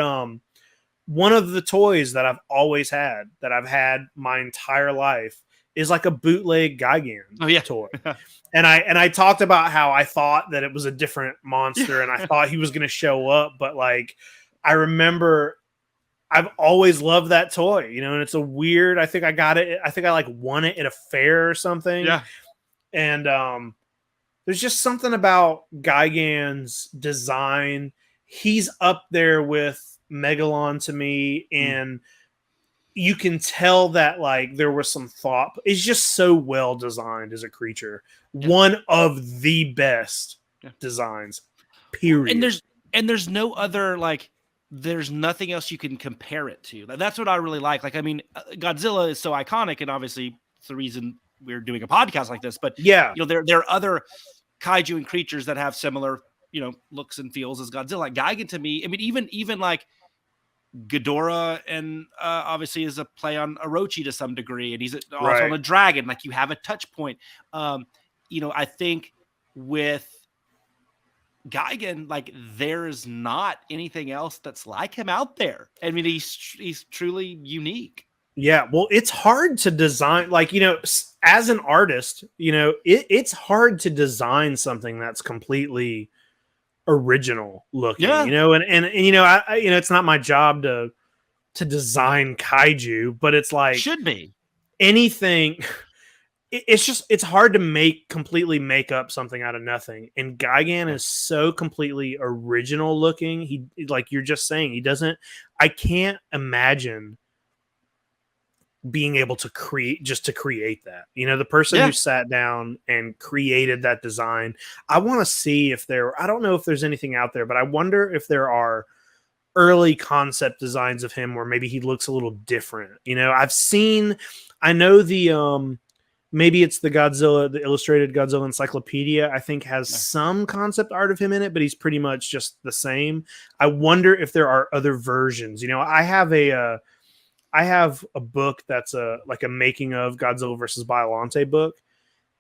one of the toys that I've always had, that I've had my entire life, is like a bootleg Gigan toy. And I talked about how I thought that it was a different monster and I thought he was going to show up, but like I remember I've always loved that toy, and it's a weird, I think I got it. I think I like won it at a fair or something. Yeah. And there's just something about Gigan's design. He's up there with Megalon to me. And you can tell that like there was some thought. It's just so well designed as a creature. One of the best designs, period. And there's no other, like, there's nothing else you can compare it to. That's what I really like. Like, I mean, Godzilla is so iconic, and obviously it's the reason we're doing a podcast like this. But there are other kaiju and creatures that have similar, looks and feels as Godzilla. Like Gigan, to me, I mean, even like Ghidorah, and obviously is a play on Orochi to some degree, and he's also on a dragon. Like, you have a touch point. I think with Gigan, like, there's not anything else that's like him out there. I mean, he's truly unique. Yeah, well, it's hard to design, like, as an artist, it's hard to design something that's completely original looking, and it's not my job to design kaiju, but it's like, should be anything. It's hard to completely make up something out of nothing. And Gigan is so completely original looking. He, like you're just saying, I can't imagine being able to create that. The person who sat down and created that design. I want to see I don't know if there's anything out there, but I wonder if there are early concept designs of him where maybe he looks a little different. I know maybe it's the illustrated Godzilla encyclopedia, I think, has some concept art of him in it, but he's pretty much just the same. I wonder if there are other versions. I have a book that's like a making of Godzilla versus Biollante book,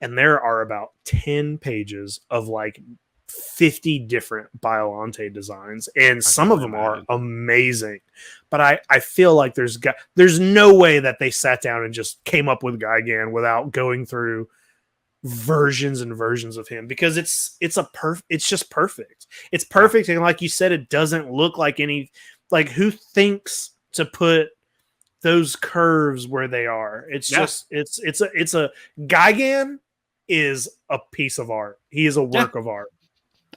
and there are about 10 pages of like 50 different Biollante designs, and some of them are amazing. But I feel like there's no way that they sat down and just came up with Gigan without going through versions and versions of him, because it's just perfect. It's perfect, and like you said, it doesn't look like any. like who thinks to put those curves where they are? It's just it's a Gigan is a piece of art. He is a work of art.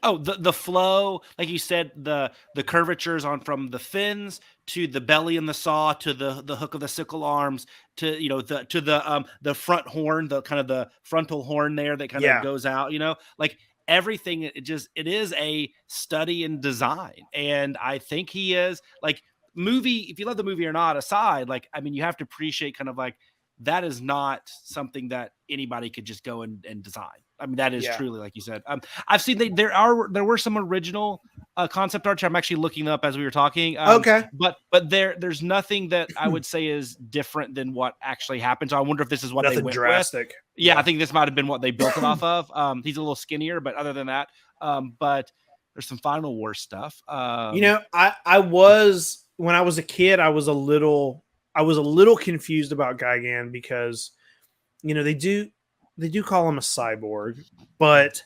Oh, the flow, like you said, the curvatures on from the fins to the belly and the saw to the hook of the sickle arms to the front horn, the kind of the frontal horn there that kind of goes out, like everything. It is a study in design, and I think he is like movie. If you love the movie or not aside, like I mean, you have to appreciate kind of like that is not something that anybody could just go and design. I mean, that is truly, like you said. I've seen there were some original concept art. I'm actually looking up as we were talking. Okay, but there's nothing that I would say is different than what actually happened. So I wonder if this is what they went drastic. With. Yeah, I think this might have been what they built it off of. He's a little skinnier, but other than that, but there's some Final War stuff. I was when I was a kid, I was a little confused about Gigan because they do call him a cyborg, but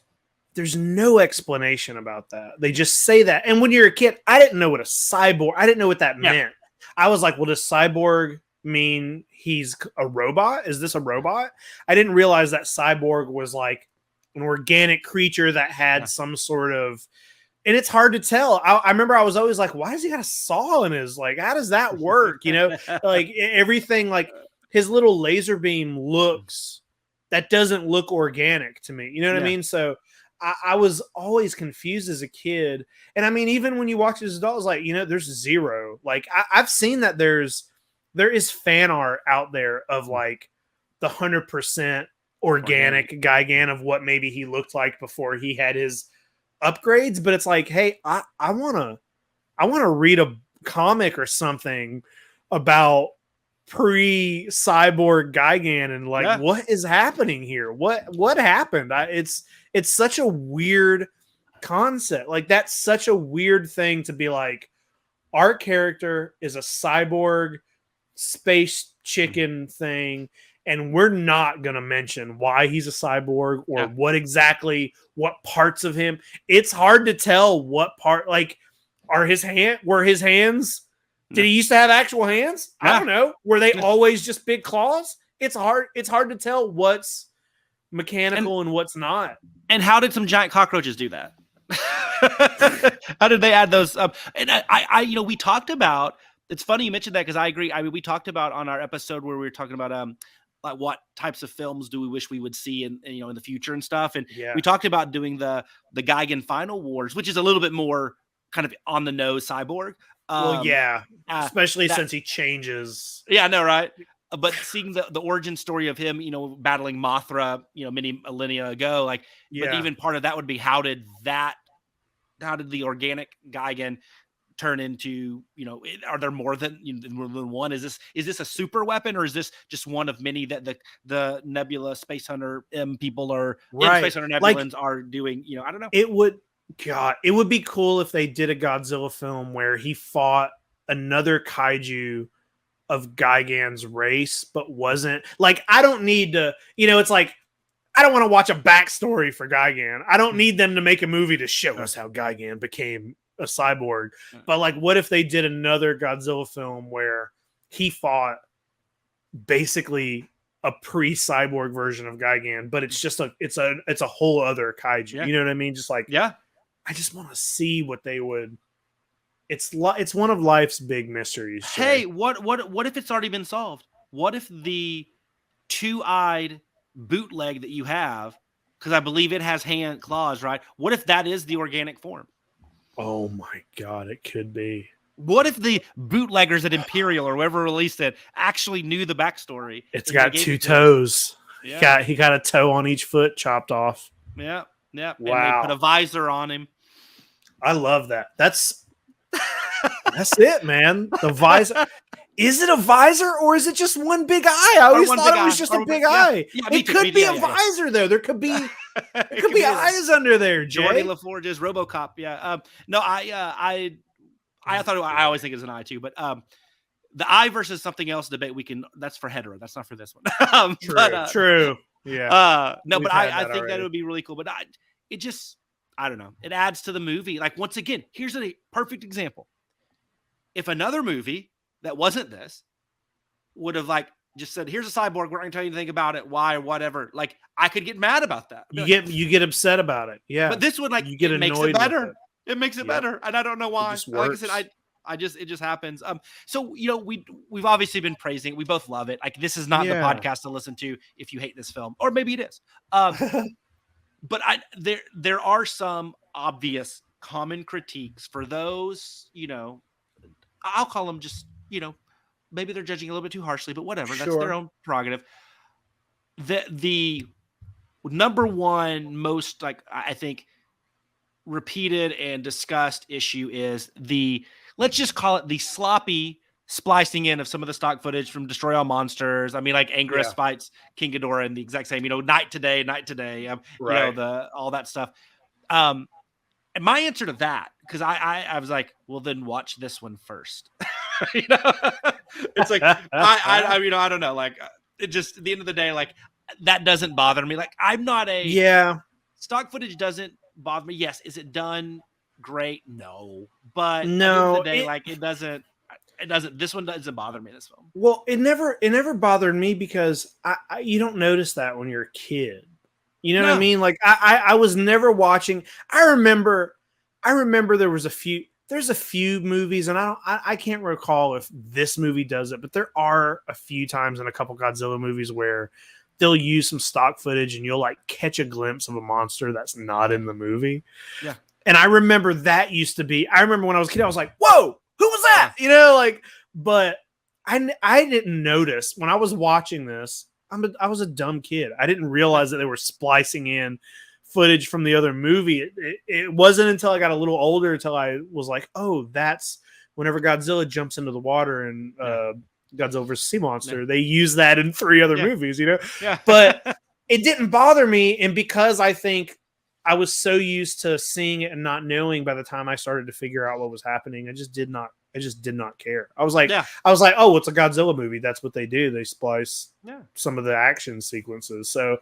there's no explanation about that. They just say that. And when you're a kid, I didn't know what a cyborg, I didn't know what that meant. I was like, well, does cyborg mean he's a robot? Is this a robot? I didn't realize that cyborg was like an organic creature that had some sort of, and it's hard to tell. I remember I was always like, why does he got a saw in his, like, how does that work? Like everything, like his little laser beam looks, that doesn't look organic to me. You know what I mean? So I was always confused as a kid. And I mean, even when you watch it as adults, like, there's zero. Like I've seen that there is fan art out there of like the 100% organic Gigan of what maybe he looked like before he had his upgrades. But it's like, hey, I want to read a comic or something about pre-cyborg Gigan and like what is happening here? What happened? It's such a weird concept. Like that's such a weird thing to be like, our character is a cyborg space chicken thing, and we're not gonna mention why he's a cyborg or what parts of him. It's hard to tell what part, like, were his hands? Did he used to have actual hands? I don't know. Were they always just big claws? It's hard to tell what's mechanical and what's not. And how did some giant cockroaches do that? How did they add those up? And I we talked about, it's funny you mentioned that because I agree. I mean, we talked about on our episode where we were talking about like what types of films do we wish we would see in the future and stuff. And we talked about doing the Gigan Final Wars, which is a little bit more kind of on the nose cyborg. Especially since he changes. Yeah, I know, right? But seeing the origin story of him, battling Mothra, many millennia ago, like, but even part of that would be how did the organic Gigan turn into, are there more than one? Is this a super weapon, or is this just one of many that the Nebula Space Hunter people are Space Hunter Nebulans are doing? I don't know. It would be cool if they did a Godzilla film where he fought another kaiju of Gigan's race, but wasn't like, I don't need to, it's like, I don't want to watch a backstory for Gigan. I don't need them to make a movie to show us how Gigan became a cyborg. But like, what if they did another Godzilla film where he fought basically a pre-cyborg version of Gigan, but it's just it's a whole other kaiju. You know what I mean? Just like, I just want to see what they would. It's one of life's big mysteries. Jay. Hey, what if it's already been solved? What if the two-eyed bootleg that you have, because I believe it has hand claws, right? What if that is the organic form? Oh my God, it could be. What if the bootleggers at Imperial or whoever released it actually knew the backstory? It's got two toes. Yeah. He got a toe on each foot chopped off. Yeah. Wow. And they put a visor on him. I love that. That's it, man. The visor. Is it a visor or is it just one big eye? I always thought it was just a big eye. Yeah, it could be a visor, though. There could be eyes under there, Jay. Jordy LaForge's RoboCop. Yeah. No, I thought I always think it's an eye too, but the eye versus something else debate that's for hetero. That's not for this one. True. Yeah. No, but I think that would be really cool. But I don't know. It adds to the movie. Like, once again, here's a perfect example. if another movie that wasn't this would have like just said, here's a cyborg, we're not gonna tell you anything about it, why or whatever, like I could get mad about that. You get upset about it. Yeah. But this would like you get it makes annoyed it better. with It makes it better. And I don't know why. Like I said, it just happens. So we've obviously been praising it. We both love it. Like this is not the podcast to listen to if you hate this film, or maybe it is. But there are some obvious common critiques for those, I'll call them just, maybe they're judging a little bit too harshly, but whatever. That's their own prerogative. The number one most, like, I think, repeated and discussed issue is let's just call it the sloppy splicing in of some of the stock footage from Destroy All Monsters. I mean, like Anguirus fights King Ghidorah in the exact same, night to day, right. All that stuff. And my answer to that, because I was like, well, then watch this one first. It's like, I don't know. Like, it just, at the end of the day, like, that doesn't bother me. Like, I'm not stock footage doesn't bother me. Yes. Is it done great? No. But at the end of the day, it doesn't, this one doesn't bother me, this film. Well, it never bothered me because you don't notice that when you're a kid. You know what I mean? Like I was never watching. I remember there's a few movies, and I can't recall if this movie does it, but there are a few times in a couple Godzilla movies where they'll use some stock footage and you'll like catch a glimpse of a monster that's not in the movie. Yeah. And I remember that used to be, I remember when I was a kid, I was like, whoa, who was that? But I didn't notice when I was watching this. I was a dumb kid. I didn't realize that they were splicing in footage from the other movie. It wasn't until I got a little older until I was like, oh, that's whenever Godzilla jumps into the water and Godzilla vs. Sea Monster, they use that in 3 other movies, But it didn't bother me. And because I think I was so used to seeing it and not knowing, by the time I started to figure out what was happening, I just did not care. I was like, oh, it's a Godzilla movie. That's what they do. They splice some of the action sequences. So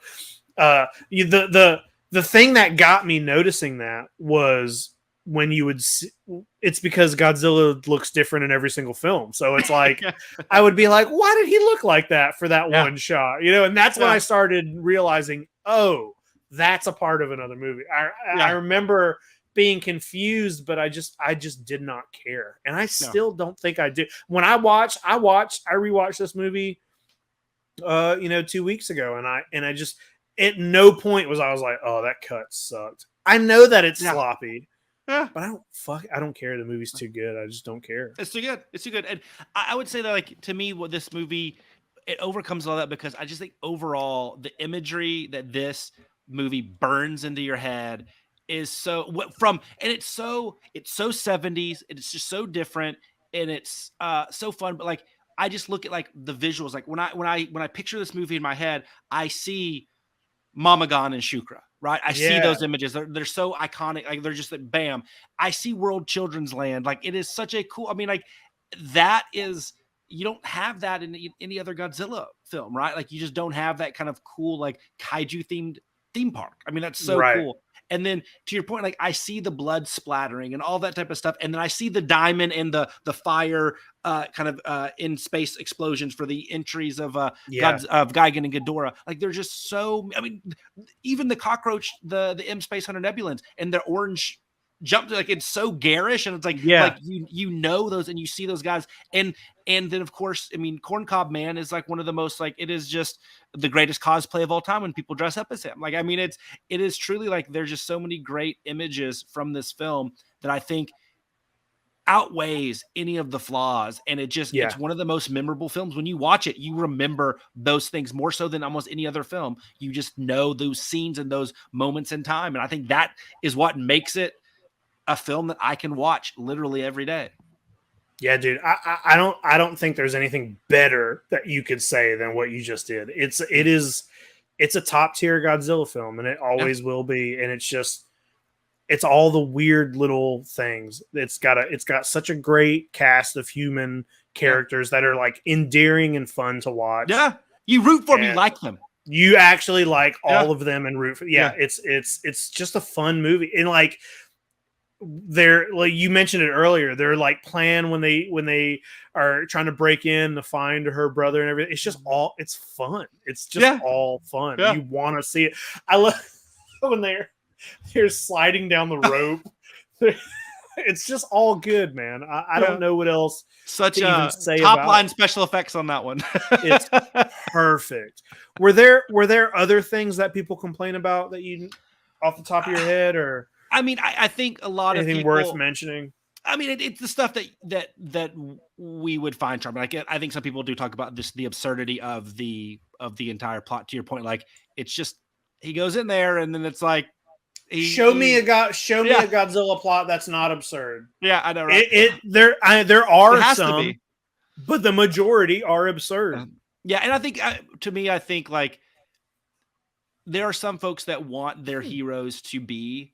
the thing that got me noticing that was when you would see, it's because Godzilla looks different in every single film. So it's like, I would be like, why did he look like that for that one shot? And that's when I started realizing, oh, that's a part of another movie. I remember being confused, but I just did not care. And I still don't think I do. When I rewatched this movie 2 weeks ago, and I just at no point was I was like, oh, that cut sucked. I know that it's sloppy. Yeah. But I don't care. The movie's too good. I just don't care. It's too good. And I would say that, like, to me, what this movie, it overcomes all that because I just think overall the imagery that this movie burns into your head is so 70s, and it's just so different, and it's so fun. But like, I just look at like the visuals. Like when I picture this movie in my head, I see Mamagon and Shukra. Right. I see those images. They're so iconic. Like, they're just like, bam. I see World Children's Land. Like, it is such a cool, I mean, like, that is, you don't have that in any other Godzilla film, right? Like, you just don't have that kind of cool, like, kaiju themed theme park. I mean, that's so cool. And then to your point, like, I see the blood splattering and all that type of stuff. And then I see the diamond and the fire kind of in space explosions for the entries of Gigan and Ghidorah. Like, they're just so, I mean, even the cockroach, the M Space Hunter Nebulans and the orange jump, like, it's so garish, and it's like, like those, and you see those guys. And then, of course, I mean, Corn-Cob Man is like one of the most, like, it is just the greatest cosplay of all time when people dress up as him. Like, I mean, it is truly like, there's just so many great images from this film that I think outweighs any of the flaws. And it just, it's one of the most memorable films. When you watch it, you remember those things more so than almost any other film. You just know those scenes and those moments in time. And I think that is what makes it a film that I can watch literally every day. Yeah, dude. I don't think there's anything better that you could say than what you just did. It's a top tier Godzilla film, and it always will be. And it's all the weird little things. It's got such a great cast of human characters that are like endearing and fun to watch. Yeah, you root for them, you like them. You actually like all of them and root for. Yeah, it's just a fun movie, and like, they're like you mentioned it earlier. They're like plan when they are trying to break in to find her brother and everything. It's just all it's fun. It's just all fun. Yeah. You want to see it. I love when they're sliding down the rope. It's just all good, man. I don't know what else such to even say top about line it. special effects on that one. It's perfect. Were there other things that people complain about that you off the top of your head, or I mean, I think a lot anything of people worth mentioning? I mean, it's the stuff that we would find charming. Like, I think some people do talk about the absurdity of the entire plot. To your point, like it's just he goes in there and then it's like show me a Godzilla plot that's not absurd. Yeah, I know. Right? There are some, to be. But the majority are absurd. Yeah, and I think to me, I think like there are some folks that want their heroes to be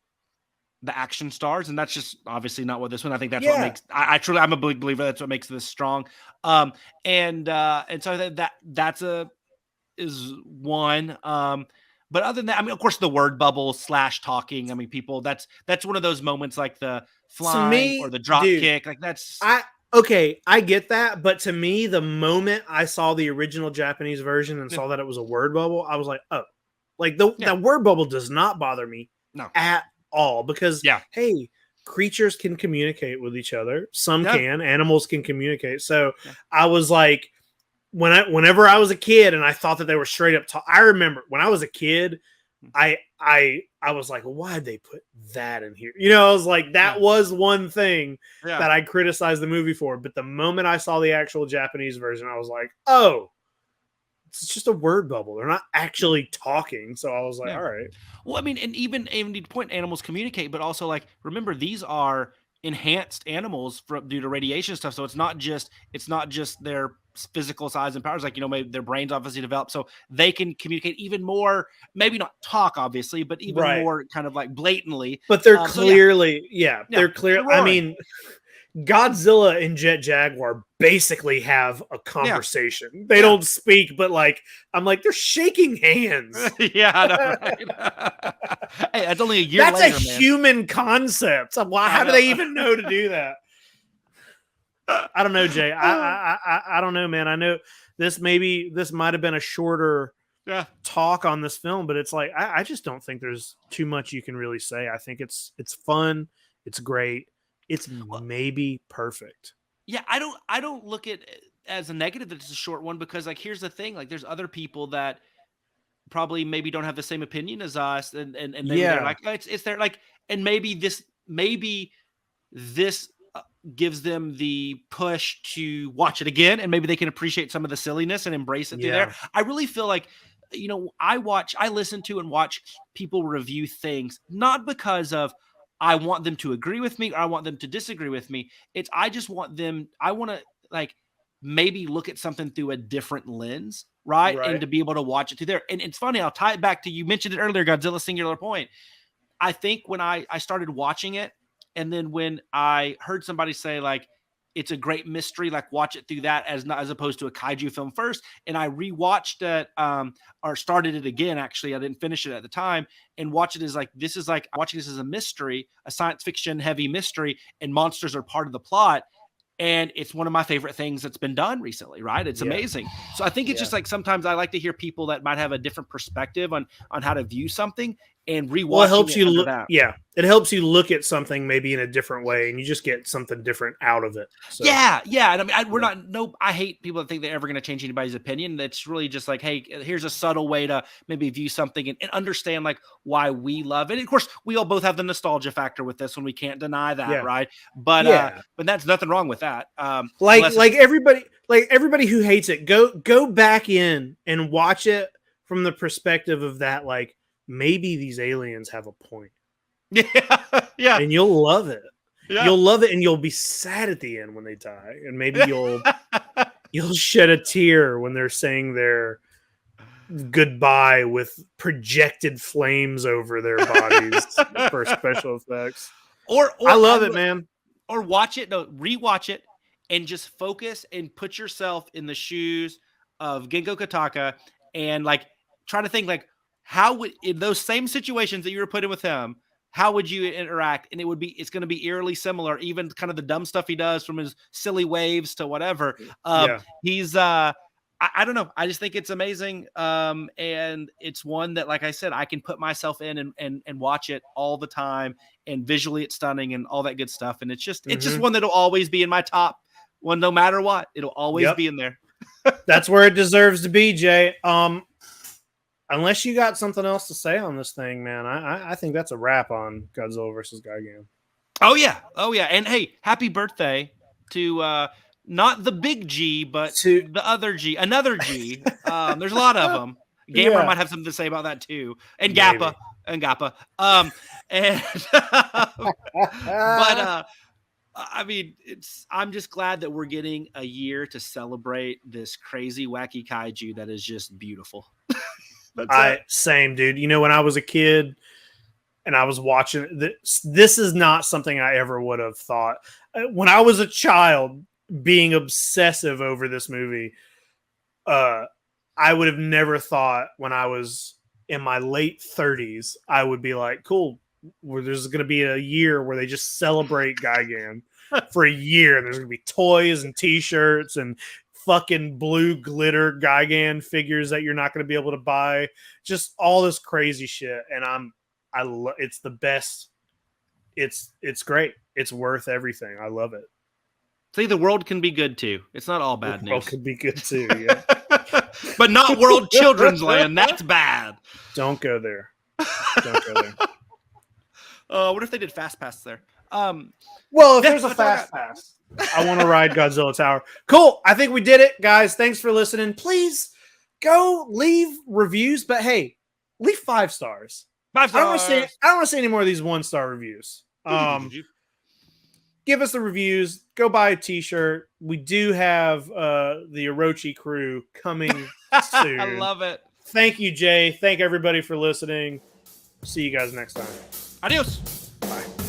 the action stars, and that's just obviously not what this one. I think that's what makes. I'm a big believer. That's what makes this strong. And so that's is one. But other than that, I mean, of course, the word bubble / talking. I mean, people. That's one of those moments like the flying or the drop kick. Like that's. Okay, I get that, but to me, the moment I saw the original Japanese version and saw that it was a word bubble, I was like, oh, like that word bubble does not bother me at all because hey, creatures can communicate with each other. Some can, animals can communicate. So I was like, whenever I was a kid and I thought that they were straight up I remember when I was a kid, I was like, well, why'd they put that in here? You know, I was like, that was one thing that I criticized the movie for. But the moment I saw the actual Japanese version, I was like, oh, it's just a word bubble. They're not actually talking. So I was like, all right. Well, I mean, and even to point, animals communicate, but also like, remember, these are enhanced animals due to radiation stuff. So it's not just their physical size and powers, like, you know, maybe their brains obviously develop so they can communicate even more, maybe not talk obviously, but even more kind of like blatantly. But they're clearly, they're clear. I mean, Godzilla and Jaguar basically have a conversation. They don't speak, but like, I'm like, they're shaking hands. I know, right? Hey, that's only a year later, That's a human concept. How do they even know to do that? I don't know, Jay. I don't know, man. I know this might have been a shorter talk on this film, but it's like I just don't think there's too much you can really say. I think it's fun, it's great, it's maybe perfect. Yeah, I don't look at it as a negative that it's a short one because like here's the thing, like there's other people that probably maybe don't have the same opinion as us, and maybe they're like it's there like, and maybe this gives them the push to watch it again, and maybe they can appreciate some of the silliness and embrace it through there. I really feel like, you know, I listen to and watch people review things, not because of I want them to agree with me or I want them to disagree with me. I want to like maybe look at something through a different lens, right? And to be able to watch it through there. And it's funny, I'll tie it back to, you mentioned it earlier, Godzilla Singular Point. I think when I started watching it, and then when I heard somebody say like, it's a great mystery, like watch it through that as opposed to a kaiju film first. And I rewatched it, or started it again. Actually, I didn't finish it at the time, and watch it as like, this is like watching this as a mystery, a science fiction heavy mystery, and monsters are part of the plot. And it's one of my favorite things that's been done recently, right? It's amazing. So I think it's just like, sometimes I like to hear people that might have a different perspective on how to view something and rewatch. Well, it helps you look. It helps you look at something maybe in a different way, and you just get something different out of it. So. Yeah. And I mean, I hate people that think they're ever going to change anybody's opinion. That's really just like, hey, here's a subtle way to maybe view something and understand like why we love it. And of course, we all both have the nostalgia factor with this one. We can't deny that, right? But that's nothing wrong with that. Like everybody who hates it, go back in and watch it from the perspective of that, like, maybe these aliens have a point. Yeah. And you'll love it. Yeah. You'll love it, and you'll be sad at the end when they die. And maybe you'll shed a tear when they're saying their goodbye with projected flames over their bodies for special effects. Or I love it, man. Or rewatch it and just focus and put yourself in the shoes of Gengo Kataka and like try to think like, how would, in those same situations that you were put in with him, how would you interact? And it's going to be eerily similar, even kind of the dumb stuff he does from his silly waves to whatever. He's, I don't know. I just think it's amazing. And it's one that, like I said, I can put myself in and watch it all the time. And visually it's stunning and all that good stuff. And it's just one that'll always be in my top one, no matter what. It'll always be in there. That's where it deserves to be, Jay. Unless you got something else to say on this thing, man, I think that's a wrap on Godzilla versus Gigan. Oh yeah. And hey, happy birthday to not the big G, but the other G, another G. There's a lot of them. Gamer might have something to say about that too, and Gappa. But I mean, I'm just glad that we're getting a year to celebrate this crazy, wacky kaiju that is just beautiful. Same, dude. You know, when I was a kid and I was watching this is not something I ever would have thought. When I was a child being obsessive over this movie, I would have never thought when I was in my late 30s, I would be like, cool, where there's going to be a year where they just celebrate Gigan for a year. There's going to be toys and t-shirts and fucking blue glitter Gigan figures that you're not going to be able to buy. Just all this crazy shit. And it's the best. It's great. It's worth everything. I love it. See, the world can be good too. It's not all bad news. The world can be good too, yeah. But not World Children's Land. That's bad. Don't go there. Don't go there. What if they did Fast Pass there? Well, if there's a Fast Pass, I want to ride Godzilla Tower. Cool. I think we did it, guys. Thanks for listening. Please go leave reviews, but hey, leave 5 stars. 5 stars. I don't want to see any more of these 1-star reviews. Give us the reviews. Go buy a t-shirt. We do have the Orochi crew coming soon. I love it. Thank you, Jay. Thank everybody for listening. See you guys next time. Adios. Bye.